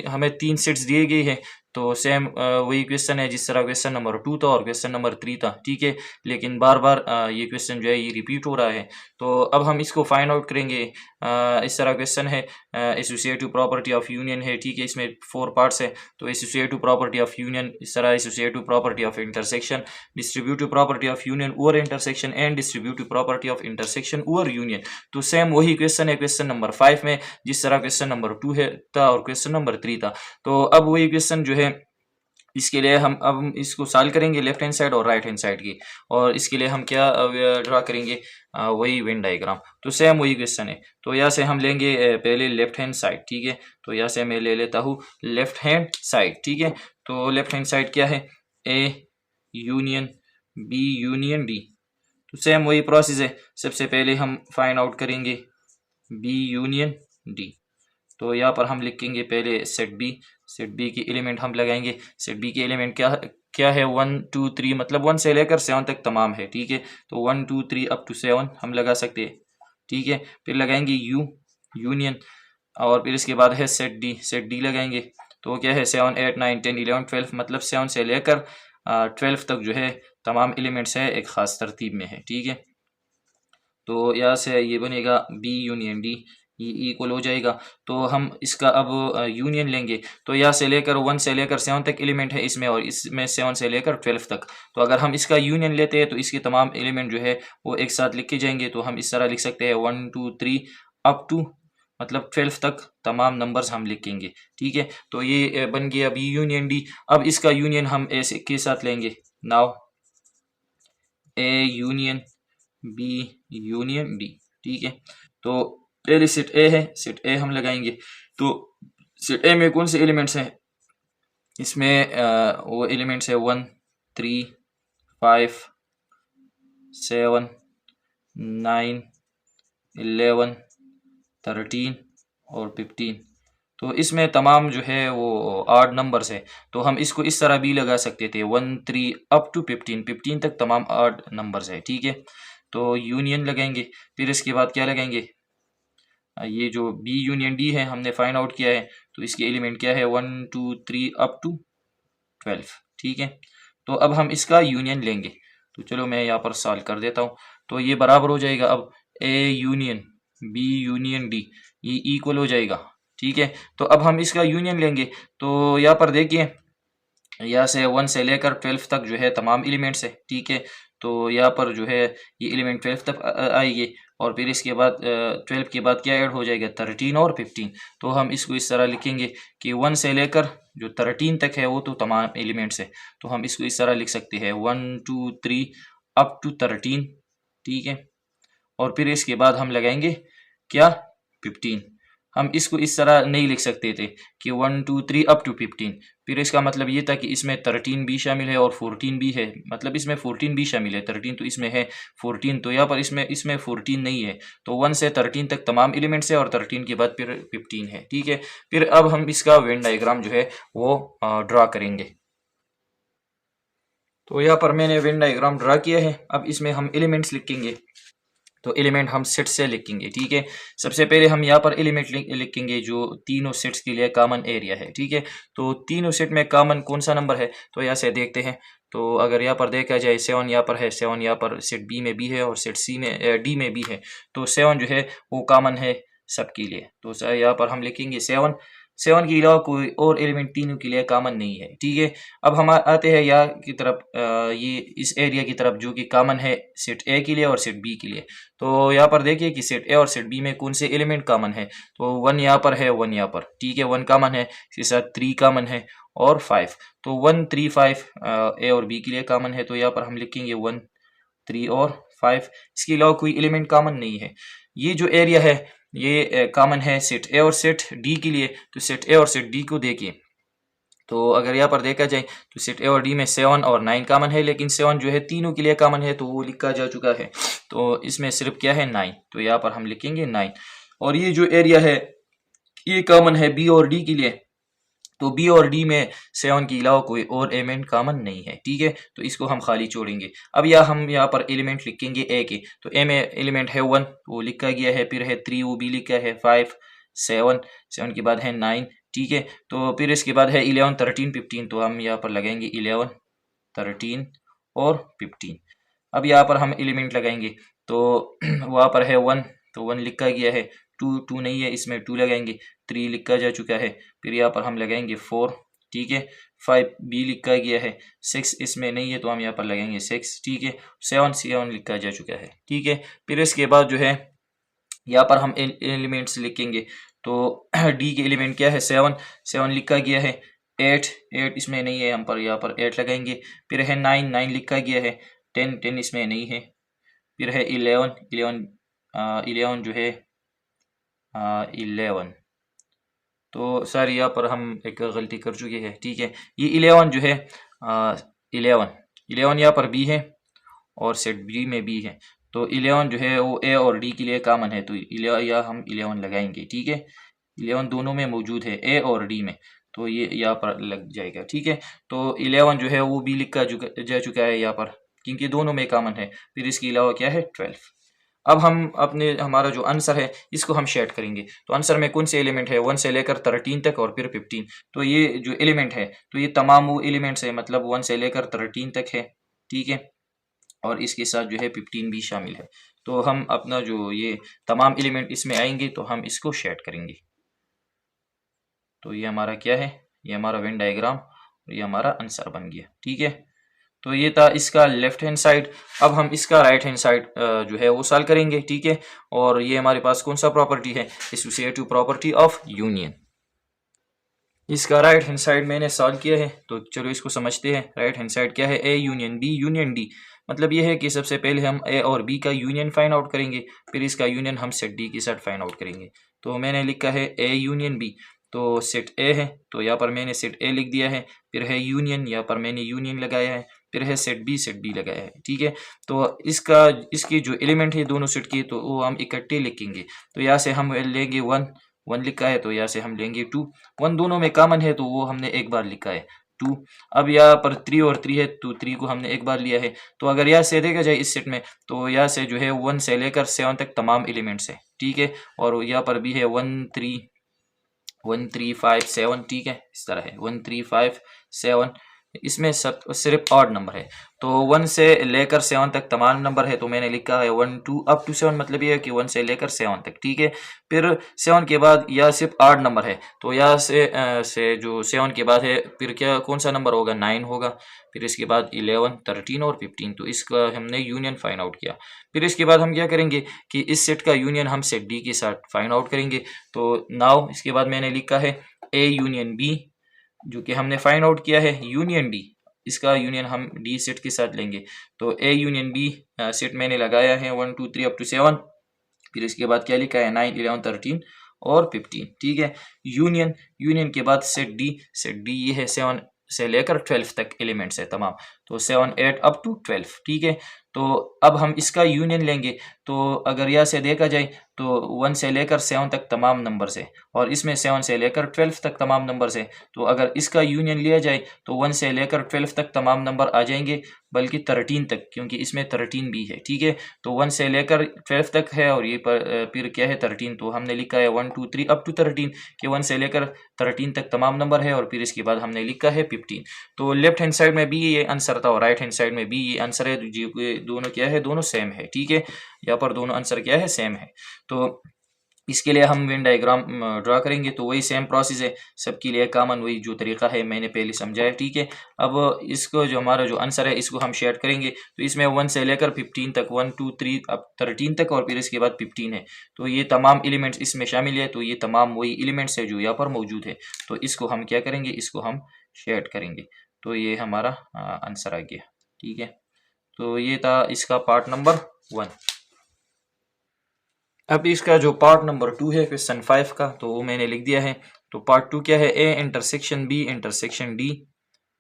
हमें 3 सेट्स दिए गए हैं, तो सेम वही क्वेश्चन है जिस तरह क्वेश्चन नंबर 2 था और क्वेश्चन नंबर 3 था, ठीक है, लेकिन बार बार ये क्वेश्चन जो है ये रिपीट हो रहा है। तो अब हम इसको फाइंड आउट करेंगे। इस तरह क्वेश्चन है, एसोसिएटिव प्रॉपर्टी ऑफ यूनियन है, ठीक है, इसमें 4 पार्ट्स है। तो एसोसिएटिव प्रॉपर्टी ऑफ यूनियन, इस तरह associative property of intersection, distributive property of union over intersection and distributive property of intersection over union. तो सेम वही क्वेश्चन है क्वेश्चन नंबर 5 में जिस तरह क्वेश्चन नंबर 2 है था और क्वेश्चन नंबर 3 था। तो अब वही क्वेश्चन जो है इसके लिए हम इसको सॉल्व करेंगे लेफ्ट हैंड साइड और राइट हैंड साइड की, और इसके लिए हम क्या ड्रा करेंगे, वही वेन डायग्राम। तो सेम वही क्वेश्चन है। तो यहाँ से हम लेंगे पहले लेफ्ट हैंड साइड, ठीक है। तो यहाँ से मैं ले लेता हूँ लेफ्ट हैंड साइड, ठीक है। तो लेफ्ट हैंड साइड क्या है, A union B union D. तो सेम वही प्रोसेस है, सबसे पहले हम फाइंड आउट करेंगे बी यूनियन डी। तो यहाँ पर हम लिखेंगे पहले सेट बी की एलिमेंट हम लगाएंगे। सेट बी के एलिमेंट क्या क्या है 1 2 3, मतलब 1 से लेकर 7 तक तमाम है, ठीक है। तो 1 2 3 अप टू 7 हम लगा सकते हैं, ठीक है। फिर लगाएंगे यूनियन, और फिर इसके बाद है सेट डी लगाएंगे। तो क्या है 7 8 9 10 11 12, मतलब 7 से लेकर 12 तक जो है तमाम एलिमेंट्स है एक ख़ास तरतीब में है, ठीक है। तो यहाँ से ये बनेगा बी यूनियन डी, ये इक्वल हो जाएगा। तो हम इसका अब यूनियन लेंगे। तो यहाँ से लेकर 1 से लेकर 7 तक एलिमेंट है इसमें, और इसमें 7 से लेकर 12 तक। तो अगर हम इसका यूनियन लेते हैं तो इसके तमाम एलिमेंट जो है वो एक साथ लिखे जाएंगे। तो हम इस तरह लिख सकते हैं 1 2 3 अप टू, मतलब 12 तक तमाम नंबर्स हम लिखेंगे, ठीक है। तो ये बन गया बी यूनियन डी। अब इसका यूनियन हम ए के साथ लेंगे। Now A union B union D, ठीक है। तो पहले सेट ए है, सेट ए हम लगाएंगे। तो सेट ए में कौन से एलिमेंट्स हैं, इसमें वो एलिमेंट्स है 1 3 5 7 9 11 13 और 15। तो इसमें तमाम जो है वो आड नंबर्स है, तो हम इसको इस तरह भी लगा सकते थे 1 3 अप टू 15, 15 तक तमाम आड नंबर्स है, ठीक है। तो यूनियन लगाएंगे, फिर इसके बाद क्या लगाएंगे, ये जो बी यूनियन डी है हमने फाइंड आउट किया है, तो इसके एलिमेंट क्या है 1 2 3 अप टू 12, ठीक है। तो अब हम इसका यूनियन लेंगे, तो चलो मैं यहाँ पर सॉल्व कर देता हूँ। तो ये बराबर हो जाएगा अब A union B union D, ये इक्वल हो जाएगा, ठीक है। तो अब हम इसका यूनियन लेंगे, तो यहाँ पर देखिए यहाँ से 1 से लेकर 12 तक जो है तमाम एलिमेंट्स है, ठीक है। तो यहाँ पर जो है ये एलिमेंट 12 तक आएंगे, और फिर इसके बाद 12 के बाद क्या ऐड हो जाएगा 13 और 15। तो हम इसको इस तरह लिखेंगे कि 1 से लेकर जो 13 तक है वो तो तमाम एलिमेंट्स है, तो हम इसको इस तरह लिख सकते हैं 1 2 3 अप टू 13, ठीक है। और फिर इसके बाद हम लगाएंगे क्या 15। हम इसको इस तरह नहीं लिख सकते थे कि 1 2 3 अप टू 15, फिर इसका मतलब ये था कि इसमें 13 भी शामिल है और 14 भी है, मतलब इसमें 14 भी शामिल है, 13 तो इसमें है 14, तो यहाँ पर इसमें 14 नहीं है। तो 1 से 13 तक तमाम एलिमेंट्स है और 13 के बाद फिर 15 है, ठीक है। फिर अब हम इसका वेन डायग्राम जो है वो ड्रा करेंगे। तो यहाँ पर मैंने वेन डायग्राम ड्रा किया है, अब इसमें हम एलिमेंट्स लिखेंगे। तो एलिमेंट हम सेट से लिखेंगे, ठीक है। सबसे पहले हम यहाँ पर एलिमेंट लिखेंगे जो तीनों सेट्स के लिए कॉमन एरिया है, ठीक है। तो तीनों सेट में कॉमन कौन सा नंबर है, तो यहाँ से देखते हैं। तो अगर यहाँ पर देखा जाए 7 यहाँ पर है, 7 यहाँ पर सेट बी में भी है और सेट सी में डी में भी है, तो 7 जो है वो कॉमन है सबके लिए। तो यहाँ पर हम लिखेंगे 7, 7 के अलावा कोई और एलिमेंट तीनों के लिए कॉमन नहीं है, ठीक है। अब हम आते हैं यहाँ की तरफ, ये इस एरिया की तरफ जो कि कॉमन है सेट ए के लिए और सेट बी के लिए। तो यहाँ पर देखिए कि सेट ए और सेट बी में कौन से एलिमेंट कॉमन है, तो 1 यहाँ पर है, 1 यहाँ पर, ठीक है, 1 कॉमन है, इसके साथ 3 कॉमन है और 5। तो 1 3 5 ए और बी के लिए कॉमन है, तो यहाँ पर हम लिखेंगे 1 3 और 5। इसके अलावा कोई एलिमेंट कॉमन नहीं है। ये जो एरिया है ये कॉमन है सेट ए और सेट डी के लिए, तो सेट ए और सेट डी को देखिए। तो अगर यहाँ पर देखा जाए तो सेट ए और डी में 7 और 9 कॉमन है, लेकिन 7 जो है तीनों के लिए कॉमन है, तो वो लिखा जा चुका है। तो इसमें सिर्फ क्या है 9, तो यहाँ पर हम लिखेंगे 9। और ये जो एरिया है ये कॉमन है बी और डी के लिए, तो बी और डी में 7 के अलावा कोई और एलिमेंट कॉमन नहीं है, ठीक है। तो इसको हम खाली छोड़ेंगे। अब हम यहाँ पर एलिमेंट लिखेंगे ए के, तो ए में एलिमेंट है 1, वो लिखा गया है, फिर है 3 वो भी लिखा है, 5 7 7 के बाद है 9, ठीक है। तो फिर इसके बाद है 11 13 15, तो हम यहाँ पर लगाएंगे 11 13 और 15। अब यहाँ पर हम एलिमेंट लगाएंगे, तो वहाँ पर है 1, तो 1 लिखा गया है, 2 नहीं है इसमें 2 लगाएंगे, 3 लिखा जा चुका है, फिर यहाँ पर हम लगाएंगे 4, ठीक है। 5 बी लिखा गया है, 6 इसमें नहीं है तो हम यहाँ पर लगाएंगे 6, ठीक है। 7 लिखा जा चुका है, ठीक है। फिर इसके बाद जो है यहाँ पर हम एलिमेंट्स लिखेंगे, तो डी के एलिमेंट क्या है 7 लिखा गया है, 8 इसमें नहीं है, हम पर यहाँ पर 8 लगाएंगे। फिर है 9 लिखा गया है, 10 इसमें नहीं है। फिर है 11 जो है 11, तो सर यहाँ पर हम एक गलती कर चुके हैं, ठीक है। ये 11 जो है 11 यहाँ पर बी है और सेट बी में भी है, तो 11 जो है वो ए और डी के लिए कॉमन है, तो यहाँ हम 11 लगाएंगे, ठीक है। 11 दोनों में मौजूद है, ए और डी में, तो ये यहाँ पर लग जाएगा, ठीक है। तो 11 जो है वो भी लिखा जा चुका है यहाँ पर, क्योंकि दोनों में कॉमन है। फिर इसके अलावा क्या है 12। अब हम हमारा जो आंसर है इसको हम शेड करेंगे, तो आंसर में कौन से एलिमेंट है 1 से लेकर 13 तक और फिर 15। तो ये जो एलिमेंट है तो ये तमाम वो एलिमेंट्स है, मतलब 1 से लेकर 13 तक है, ठीक है, और इसके साथ जो है 15 भी शामिल है। तो हम अपना जो ये तमाम एलिमेंट इसमें आएंगे तो हम इसको शेड करेंगे। तो ये हमारा क्या है, ये हमारा वेन डायग्राम और ये हमारा आंसर बन गया, ठीक है। तो ये था इसका लेफ्ट हैंड साइड। अब हम इसका राइट हैंड साइड जो है वो सॉल्व करेंगे, ठीक है। और ये हमारे पास कौन सा प्रॉपर्टी है, एसोसिएटिव प्रॉपर्टी ऑफ यूनियन। इसका राइट हैंड साइड मैंने सॉल्व किया है, तो चलो इसको समझते हैं। राइट हैंड साइड क्या है, A union B union D, मतलब ये है कि सबसे पहले हम ए और बी का यूनियन फाइंड आउट करेंगे, फिर इसका यूनियन हम सेट डी के साथ फाइंड आउट करेंगे। तो मैंने लिखा है ए यूनियन बी, तो सेट ए है तो यहाँ पर मैंने सेट ए लिख दिया है, फिर है यूनियन, यहाँ पर मैंने यूनियन लगाया है, फिर है सेट बी लगाया है, ठीक है। तो इसकी जो एलिमेंट है दोनों सेट की तो वो हम इकट्ठे लिखेंगे। तो यहाँ से हम लेंगे 1 1 लिखा है तो यहाँ से हम लेंगे 2। 1 दोनों में कॉमन है तो वो हमने एक बार लिखा है 2। अब यहाँ पर 3 और 3 है तो 3 को हमने एक बार लिया है। तो अगर यहाँ से देखा जाए इस सेट में तो यहाँ से जो है 1 से लेकर 7 तक तमाम एलिमेंट्स है, ठीक है। और यहाँ पर भी है 1 3 5 7, ठीक है, इस तरह है 1 3 5 7। इसमें सब सिर्फ ऑड नंबर है। तो 1 से लेकर 7 तक तमाम नंबर है तो मैंने लिखा है 1 2 अप टू 7, मतलब ये है कि 1 से लेकर 7 तक, ठीक है। फिर 7 के बाद यह सिर्फ ऑड नंबर है तो यहाँ से जो 7 के बाद है फिर क्या कौन सा नंबर होगा, 9 होगा। फिर इसके बाद 11 13 और 15, तो इसका हमने यूनियन फाइंड आउट किया। फिर इसके बाद हम क्या करेंगे कि इस सेट का यूनियन हम सेट डी के साथ फाइंड आउट करेंगे। तो नाउ इसके बाद मैंने लिखा है ए यूनियन बी, जो कि हमने फाइंड आउट किया है यूनियन डी, इसका यूनियन हम डी सेट के साथ लेंगे। तो ए यूनियन बी सेट मैंने लगाया है 1 2 3 अप टू 7। फिर इसके बाद क्या लिखा है 9 11 13 और 15, ठीक है। यूनियन के बाद सेट डी ये है 7 से लेकर 12 तक एलिमेंट्स है तमाम, तो 7 8 अप टू 12, ठीक है। तो अब हम इसका यूनियन लेंगे। तो अगर यहाँ से देखा जाए तो 1 से लेकर 7 तक तमाम नंबर से, और इसमें 7 से लेकर 12 तक तमाम नंबर से, तो अगर इसका यूनियन लिया जाए तो 1 से लेकर 12 तक तमाम नंबर आ जाएंगे, बल्कि 13 तक, क्योंकि इसमें 13 भी है, ठीक है। तो 1 से लेकर 12 तक है और ये फिर क्या है 13, तो हमने लिखा है 1 2 3 अप टू 13 कि 1 से लेकर 13 तक तमाम नंबर है। और फिर इसके बाद हमने लिखा है 15। तो लेफ्ट हैंड साइड में भी ये आंसर था और राइट हैंड साइड में भी ये आंसर है, जो दोनों क्या है, दोनों सेम है, ठीक है। यहाँ पर दोनों आंसर क्या है, सेम है। तो इसके लिए हम वेन डायग्राम ड्रा करेंगे, तो वही सेम प्रोसेस है सबके लिए, कॉमन वही जो तरीका है मैंने पहले समझाया, ठीक है। अब इसको जो हमारा जो आंसर है इसको हम शेड करेंगे। तो इसमें 1 से लेकर 15 तक, 1 2 3 अब 13 तक, और फिर इसके बाद 15 है। तो ये तमाम एलिमेंट्स इसमें शामिल है, तो ये तमाम वही एलिमेंट्स है जो यहाँ पर मौजूद है। तो इसको हम क्या करेंगे, इसको हम शेड करेंगे। तो ये हमारा आंसर आ गया, ठीक है। तो ये था इसका पार्ट नंबर 1। अब इसका जो पार्ट नंबर 2 है क्वेश्चन 5 का, तो वो मैंने लिख दिया है। तो पार्ट 2 क्या है, A intersection B intersection D.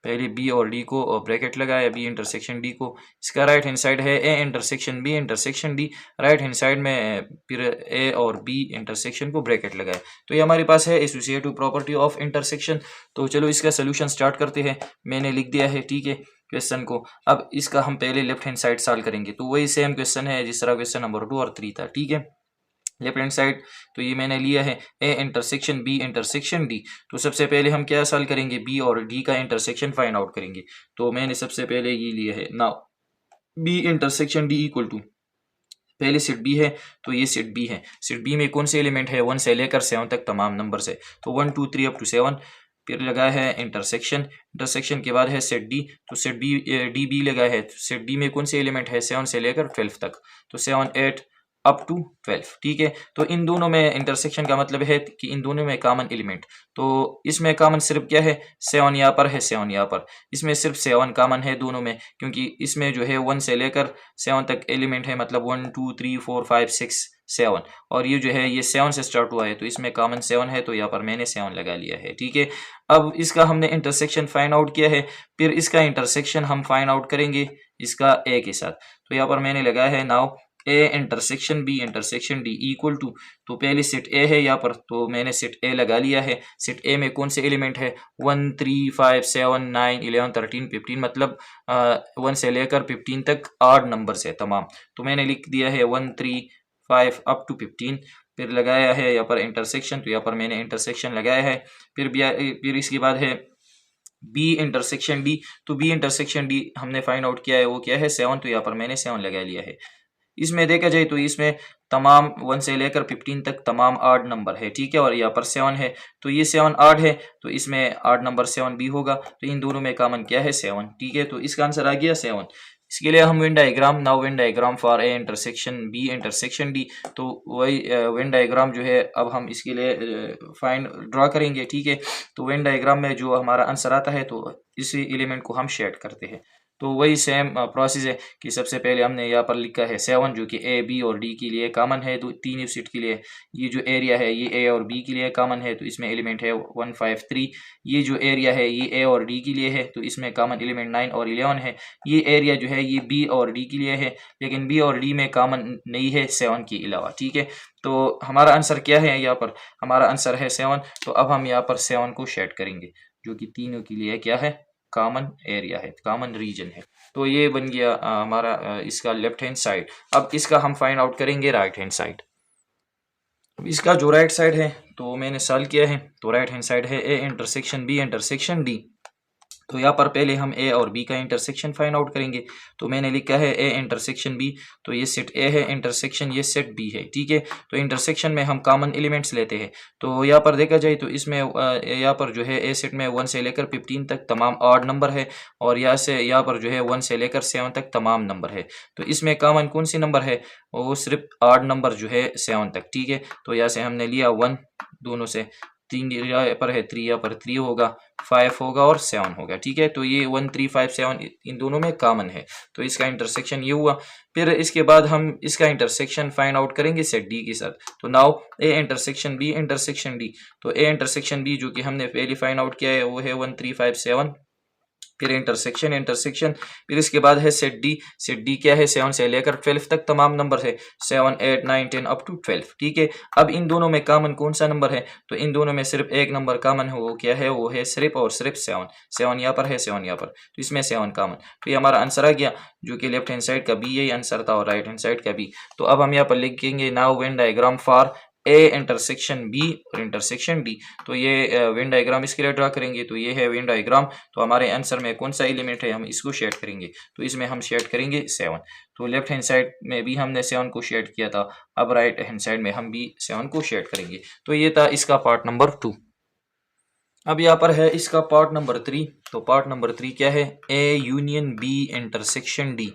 पहले बी और डी को ब्रैकेट लगाया, बी इंटरसेक्शन डी को। इसका राइट हैंड साइड है A intersection B intersection D, right hand side में फिर ए और बी इंटरसेक्शन को ब्रैकेट लगाया। तो ये हमारे पास है एसोसिएटिव प्रॉपर्टी ऑफ इंटरसेक्शन। तो चलो इसका सोल्यूशन स्टार्ट करते हैं। मैंने लिख दिया है, ठीक है, क्वेश्चन को। अब इसका हम पहले लेफ्ट हैंड साइड सॉल्व करेंगे। तो वही सेम क्वेश्चन है जिस तरह क्वेश्चन नंबर 2 और 3 था, ठीक है। लेफ्ट हैंड साइड तो ये मैंने लिया है A intersection B intersection D. तो सबसे पहले हम क्या सॉल्व करेंगे, बी और डी का इंटरसेक्शन फाइंड आउट करेंगे। तो मैंने सबसे पहले ये लिया है, now B intersection D equal to, पहले सेट बी है तो ये सेट बी है। सेट बी में कौन से एलिमेंट है, 1 से लेकर 7 तक तमाम नंबर से, तो 1 2 3 अप टू 7। फिर लगा है इंटरसेक्शन के बाद है सेट डी, तो सेट बी डी बी लगा है। तो सेट डी में कौन से एलिमेंट है, 7 से लेकर 12 तक, तो 7 8 अप टू 12, ठीक है। तो इन दोनों में इंटरसेक्शन का मतलब है कि इन दोनों में कॉमन एलिमेंट, तो इसमें कॉमन सिर्फ क्या है, 7 यहाँ पर है, 7 यहाँ पर, इसमें सिर्फ 7 कॉमन है दोनों में, क्योंकि इसमें जो है 1 से लेकर 7 तक एलिमेंट है, मतलब 1 2 3 4 5 6 7, और ये जो है ये 7 से स्टार्ट हुआ है, तो इसमें कॉमन 7 है, तो यहाँ पर मैंने 7 लगा लिया है, ठीक है। अब इसका हमने इंटरसेक्शन फाइंड आउट किया है, फिर इसका इंटरसेक्शन हम फाइंड आउट करेंगे इसका ए के साथ। तो यहाँ पर मैंने लगाया है, now A intersection B intersection D equal to, तो पहले सेट ए है यहाँ पर, तो मैंने सेट ए लगा लिया है। सेट ए में कौन से एलिमेंट है, 1 3 5 7 9 11 13 15, मतलब 1 से लेकर 15 तक 8 नंबर से तमाम। तो मैंने लिख दिया है 1 3 5 अप टू 15। फिर लगाया है यहाँ पर इंटरसेक्शन, तो यहाँ पर मैंने इंटरसेक्शन लगाया है। फिर इसके बाद है बी इंटरसेक्शन डी, तो बी इंटरसेक्शन डी हमने फाइंड आउट किया है, वो क्या है 7, तो यहाँ पर मैंने 7 लगा लिया है। इसमें देखा जाए तो इसमें तमाम 1 से लेकर 15 तक तमाम 8 नंबर है, ठीक है, और यहाँ पर 7 है, तो ये 7 8 है, तो इसमें 8 नंबर 7 भी होगा, तो इन दोनों में कॉमन क्या है 7, ठीक है। तो इसका आंसर आ गया 7। इसके लिए हम Venn diagram, now Venn diagram for A intersection B intersection D, तो वही वेन डायग्राम जो है अब हम इसके लिए ड्रा करेंगे, ठीक है। तो वेन डायग्राम में जो हमारा आंसर आता है तो इसी एलिमेंट को हम शेड करते हैं। तो वही सेम प्रोसेस है कि सबसे पहले हमने यहाँ पर लिखा है 7 जो कि ए बी और डी के लिए कॉमन है, तो 3 यूनिट के लिए। ये जो एरिया है ये ए और बी के लिए कॉमन है, तो इसमें एलिमेंट है 153। ये जो एरिया है ये ए और डी के लिए है, तो इसमें कॉमन एलिमेंट 9 और 11 है। ये एरिया जो है ये बी और डी के लिए है, लेकिन बी और डी में कॉमन नहीं है 7 के अलावा, ठीक है। तो हमारा आंसर क्या है यहाँ पर? हमारा आंसर है 7। तो अब हम यहाँ पर 7 को शेड करेंगे, जो कि तीनों के लिए क्या है? कॉमन एरिया है, कॉमन रीजन है। तो ये बन गया हमारा इसका लेफ्ट हैंड साइड। अब इसका हम फाइंड आउट करेंगे राइट हैंड साइड। इसका जो राइट साइड है तो मैंने सॉल्व किया है, तो राइट हैंड साइड है A intersection B intersection D. तो यहाँ पर पहले हम ए और बी का इंटरसेक्शन फाइंड आउट करेंगे। तो मैंने लिखा है ए इंटरसेक्शन बी, तो ये सेट ए है, इंटरसेक्शन ये सेट बी है, ठीक है। तो इंटरसेक्शन में हम कॉमन एलिमेंट्स लेते हैं। तो यहाँ पर देखा जाए तो इसमें यहाँ पर जो है ए सेट में 1 से लेकर 15 तक तमाम ऑड नंबर है, और यहाँ पर जो है 1 से लेकर 7 तक तमाम नंबर है। तो इसमें कॉमन कौन सी नंबर है? वो सिर्फ ऑड नंबर जो है 7 तक, ठीक है। तो यहाँ से हमने लिया 1, दोनों से 3 यहाँ पर है 3, यहाँ पर 3 होगा, 5 होगा और 7 होगा, ठीक है। तो ये 1 3 5 7 इन दोनों में कॉमन है, तो इसका इंटरसेक्शन ये हुआ। फिर इसके बाद हम इसका इंटरसेक्शन फाइंड आउट करेंगे सेट डी के साथ। तो now A intersection B intersection D. तो ए इंटरसेक्शन बी जो कि हमने पहले फाइंड आउट किया है वो है 1 3 5 7, फिर इंटरसेक्शन, फिर इसके बाद है सेट डी क्या है? 7 से लेकर 12 तक तमाम नंबर है, 7 8 9 10 अप टू 12, ठीक है। अब इन दोनों में कॉमन कौन सा नंबर है? तो इन दोनों में सिर्फ एक नंबर कॉमन है, वो क्या है? वो है सिर्फ और सिर्फ 7 यहाँ पर है, 7 यहाँ पर, तो इसमें 7 कॉमन। तो ये हमारा आंसर आ गया, जो कि लेफ्ट हैंड साइड का बी यही आंसर था और राइट हैंड साइड का बी। तो अब हम यहाँ पर लिखेंगे now Venn diagram for A intersection B और इंटरसेक्शन डी। तो ये वेन डायग्राम इसके लिए ड्रा करेंगे। तो ये है वेन डायग्राम। तो हमारे आंसर में कौन सा एलिमेंट है, हम इसको शेड करेंगे। तो इसमें हम शेड करेंगे 7। तो लेफ्ट हैंड साइड में भी हमने 7 को शेड किया था, अब राइट हैंड साइड में हम भी 7 को शेड करेंगे। तो ये था इसका पार्ट नंबर 2। अब यहाँ पर है इसका पार्ट नंबर 3। तो पार्ट नंबर 3 क्या है? A union B intersection D.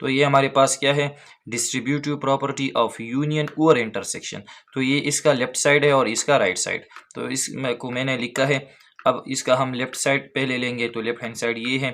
तो ये हमारे पास क्या है? डिस्ट्रीब्यूटिव प्रॉपर्टी ऑफ यूनियन और इंटरसेक्शन। तो ये इसका लेफ्ट साइड है और इसका राइट साइड। तो इसमें को मैंने लिखा है। अब इसका हम लेफ्ट साइड पहले लेंगे, तो लेफ्ट हैंड साइड ये है।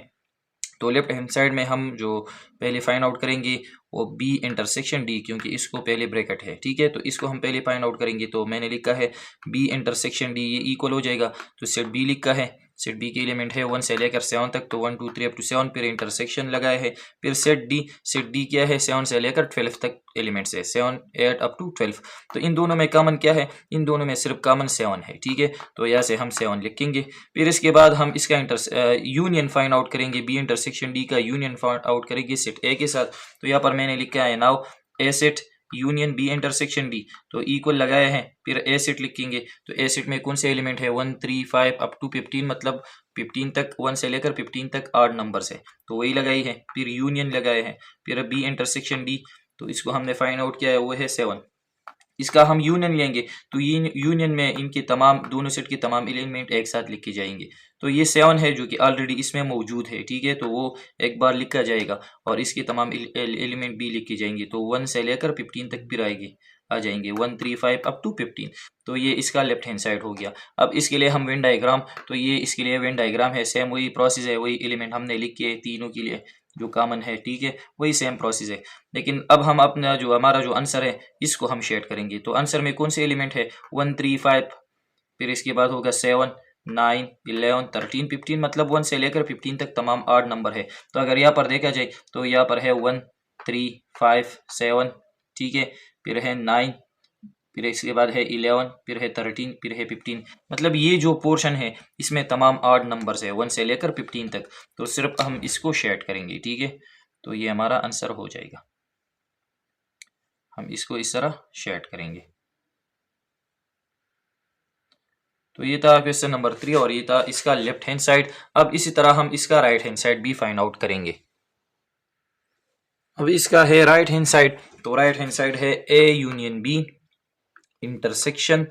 तो लेफ्ट हैंड साइड में हम जो पहले फाइंड आउट करेंगे वो बी इंटरसेक्शन डी, क्योंकि इसको पहले ब्रैकेट है, ठीक है। तो इसको हम पहले फाइंड आउट करेंगे। तो मैंने लिखा है बी इंटरसेक्शन डी, ये इक्वल हो जाएगा। तो सेट बी लिखा है, सेट बी के एलिमेंट है 1 से लेकर 7 तक, तो 1 2 3 अप टू 7, फिर इंटरसेक्शन लगाए है। फिर सेट डी क्या है? 7 से लेकर 12 तक एलिमेंट्स है, 7 8 अप टू 12। तो इन दोनों में कॉमन क्या है? इन दोनों में सिर्फ कॉमन 7 है, ठीक है। तो यहाँ से हम 7 लिखेंगे। फिर इसके बाद हम इसका यूनियन फाइंड आउट करेंगे, बी इंटरसेक्शन डी का यूनियन फाइंड आउट करेंगे सेट ए के साथ। तो यहाँ पर मैंने लिखा है now A set union B intersection D, तो इक्वल लगाए हैं। फिर ए सेट लिखेंगे। तो ए सेट में कौन से एलिमेंट है? 1 3 5 अप टू 15, मतलब 15 तक, 1 से लेकर 15 तक ऑड नंबर्स है, तो वही लगाई है। फिर यूनियन लगाए हैं। फिर बी इंटरसेक्शन डी, तो इसको हमने फाइंड आउट किया है, वो है 7। इसका हम यूनियन लेंगे, तो यूनियन में इनके तमाम दोनों सेट के तमाम एलिमेंट एक साथ लिखे जाएंगे। तो ये 7 है जो कि ऑलरेडी इसमें मौजूद है, ठीक है। तो वो एक बार लिखा जाएगा और इसके तमाम एलिमेंट भी लिखे जाएंगे। तो 1 से लेकर 15 तक फिर आ जाएंगे 1 3 5 अप टू 15। तो ये इसका लेफ्ट हैंड साइड हो गया। अब इसके लिए हम वेन डायग्राम, तो ये इसके लिए वेन डायग्राम है, सेम वही प्रोसेस है, वही एलिमेंट हमने लिखे तीनों के लिए जो कॉमन है, ठीक है, वही सेम प्रोसेस है। लेकिन अब हम अपना जो हमारा जो आंसर है इसको हम शेड करेंगे। तो आंसर में कौन से एलिमेंट है? 1 3 5, फिर इसके बाद होगा 7 9 11 13 15, मतलब 1 से लेकर 15 तक तमाम ऑड नंबर है। तो अगर यहाँ पर देखा जाए तो यहाँ पर है 1 3 5 7, ठीक है, फिर है 9, फिर इसके बाद है 11, फिर है 13, फिर है 15, मतलब ये जो पोर्शन है इसमें तमाम ऑड नंबर्स है 1 से लेकर 15 तक। तो सिर्फ हम इसको शेड करेंगे, ठीक है। तो ये हमारा आंसर हो जाएगा, हम इसको इस तरह शेड करेंगे। तो ये था क्वेश्चन नंबर 3 और ये था इसका लेफ्ट हैंड साइड। अब इसी तरह हम इसका राइट हैंड साइड भी फाइंड आउट करेंगे। अब इसका है राइट हैंड साइड। तो राइट हैंड साइड है A union B intersection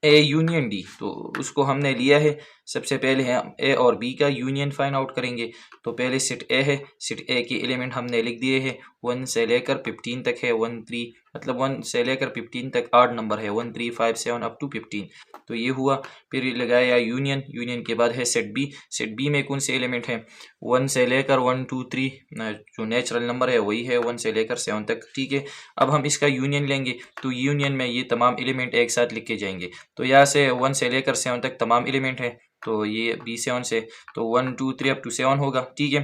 A union D. तो उसको हमने लिया है सबसे पहले हम ए और बी का यूनियन फाइंड आउट करेंगे। तो पहले सेट ए है, सेट ए के एलिमेंट हमने लिख दिए हैं 1 से लेकर 15 तक है, 1 3 मतलब 1 से लेकर 15 तक 8 नंबर है, 1 3 5 7 अप टू 15। तो ये हुआ। फिर लगाया यूनियन, यूनियन के बाद है सेट बी। सेट बी में कौन से एलिमेंट हैं 1 से लेकर 1 2 3, जो नेचुरल नंबर है वही है 1 से लेकर 7 तक, ठीक है। अब हम इसका यूनियन लेंगे, तो यूनियन में ये तमाम एलिमेंट एक साथ लिख के जाएंगे। तो यहाँ से 1 से लेकर 7 तक तमाम एलिमेंट है, तो ये B7 से तो 1 2 3 अप टू 7 होगा, ठीक है।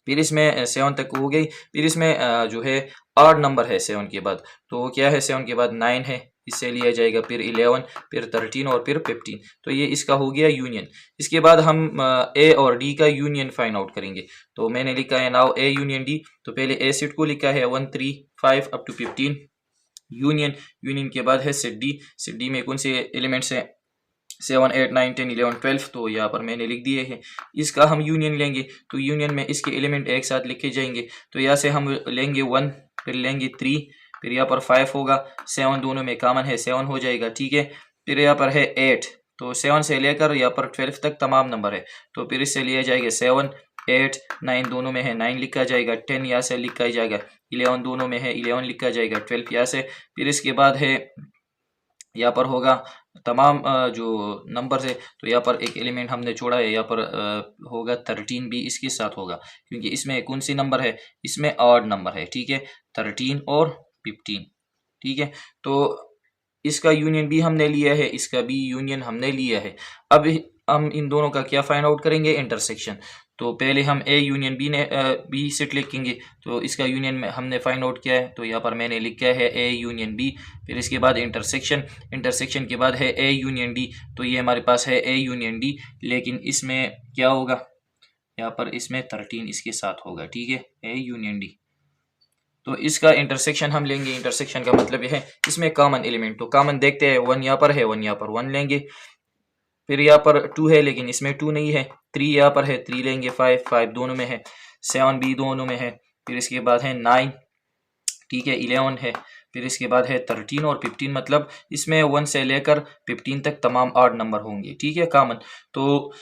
फिर इसमें 7 तक हो गई। फिर इसमें जो है 8 नंबर है 7 के बाद, तो क्या है 7 के बाद 9 है, इससे लिया जाएगा। फिर 11, फिर 13 और फिर 15। तो ये इसका हो गया यूनियन। इसके बाद हम ए और डी का यूनियन फाइंड आउट करेंगे। तो मैंने लिखा है नाउ ए यूनियन डी। तो पहले ए सेट को लिखा है 1 3 5 अप टू 15 यूनियन। यूनियन के बाद है सेट डी। सेट डी में कौन से एलिमेंट्स हैं 7 8 9 10 11 12, तो यहाँ पर मैंने लिख दिए हैं। इसका हम यूनियन लेंगे, तो यूनियन में इसके एलिमेंट एक साथ लिखे जाएंगे। तो यहाँ से हम लेंगे 1, फिर लेंगे 3, फिर यहाँ पर 5 होगा, 7 दोनों में कॉमन है 7 हो जाएगा, ठीक है। फिर यहाँ पर है 8, तो 7 से लेकर यहाँ पर 12 तक तमाम नंबर है, तो फिर इससे लिया जाएगा 7 8 9 दोनों में है 9 लिखा जाएगा, 10 यहाँ से लिखा जाएगा, 11 दोनों में है 11 लिखा जाएगा, 12 यहाँ से। फिर इसके बाद है यहाँ पर होगा तमाम जो नंबर है, तो यहाँ पर एक एलिमेंट हमने छोड़ा है, यहाँ पर होगा 13 भी इसके साथ होगा, क्योंकि इसमें कौन सी नंबर है, इसमें ऑड नंबर है, ठीक है, 13 और 15, ठीक है। तो इसका यूनियन भी हमने लिया है, इसका भी यूनियन हमने लिया है। अब हम इन दोनों का क्या फाइंड आउट करेंगे, इंटरसेक्शन। तो पहले हम ए यूनियन बी ने बी सेट लिखेंगे, तो इसका यूनियन में हमने फाइंड आउट किया है, तो यहाँ पर मैंने लिखा है ए यूनियन बी। फिर इसके बाद इंटरसेक्शन, इंटरसेक्शन के बाद है ए यूनियन डी। तो ये हमारे पास है ए यूनियन डी, लेकिन इसमें क्या होगा, यहाँ पर इसमें 13 इसके साथ होगा, ठीक है, ए यूनियन डी। तो इसका इंटरसेक्शन हम लेंगे। इंटरसेक्शन का मतलब यह है इसमें कॉमन एलिमेंट, तो कॉमन देखते हैं, 1 यहाँ पर है, 1 यहाँ पर 1 लेंगे। फिर यहाँ पर 2 है, लेकिन इसमें 2 नहीं है। 3 यहाँ पर है, 3 लेंगे। 5 5 दोनों में है, 7 भी दोनों में है। फिर इसके बाद है 9, ठीक है, 11 है। फिर इसके बाद है 13 और 15, मतलब इसमें 1 से लेकर 15 तक तमाम 8 नंबर होंगे, ठीक है, कॉमन। तो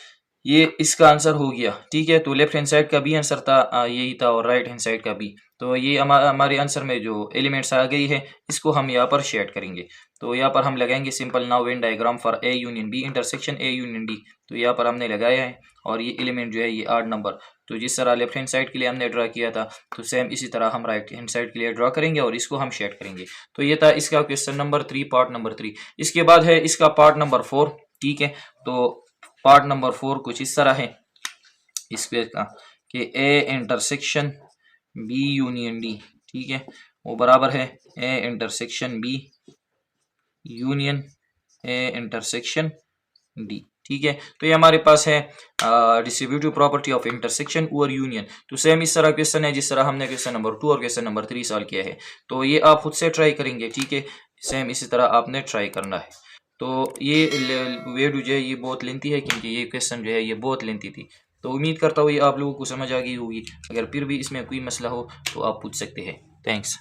ये इसका आंसर हो गया, ठीक है। तो लेफ्ट हैंड साइड का भी आंसर था यही था, और राइट हैंड साइड का भी। तो ये हमारे आंसर में जो एलिमेंट्स आ गई है, इसको हम यहाँ पर शेड करेंगे। तो यहाँ पर हम लगाएंगे simple now Venn diagram for A union B intersection A union D. तो यहाँ पर हमने लगाया है, और ये एलिमेंट जो है ये 8 नंबर। तो जिस तरह लेफ्ट हैंड साइड के लिए हमने ड्रा किया था, तो सेम इसी तरह हम राइट हैंड साइड के लिए ड्रा करेंगे, और इसको हम शेड करेंगे। तो ये था इसका क्वेश्चन नंबर 3, पार्ट नंबर 3। इसके बाद है इसका पार्ट नंबर 4, ठीक है। तो पार्ट नंबर 4 कुछ इस तरह है इसके का कि A intersection B union D, ठीक है, वो बराबर है A intersection B union A intersection D, ठीक है। तो ये हमारे पास है डिस्ट्रीब्यूटिव प्रॉपर्टी ऑफ इंटरसेक्शन और यूनियन। तो सेम इस तरह क्वेश्चन है जिस तरह हमने क्वेश्चन नंबर 2 और क्वेश्चन नंबर 3 सॉल्व किया है। तो ये आप खुद से ट्राई करेंगे, ठीक है, सेम इसी तरह आपने ट्राई करना है। तो ये वीडियो जो है ये बहुत लेंथी है, क्योंकि ये क्वेश्चन जो है ये बहुत लेंथी थी। तो उम्मीद करता हूँ ये आप लोगों को समझ आ गई होगी। अगर फिर भी इसमें कोई मसला हो तो आप पूछ सकते हैं। थैंक्स।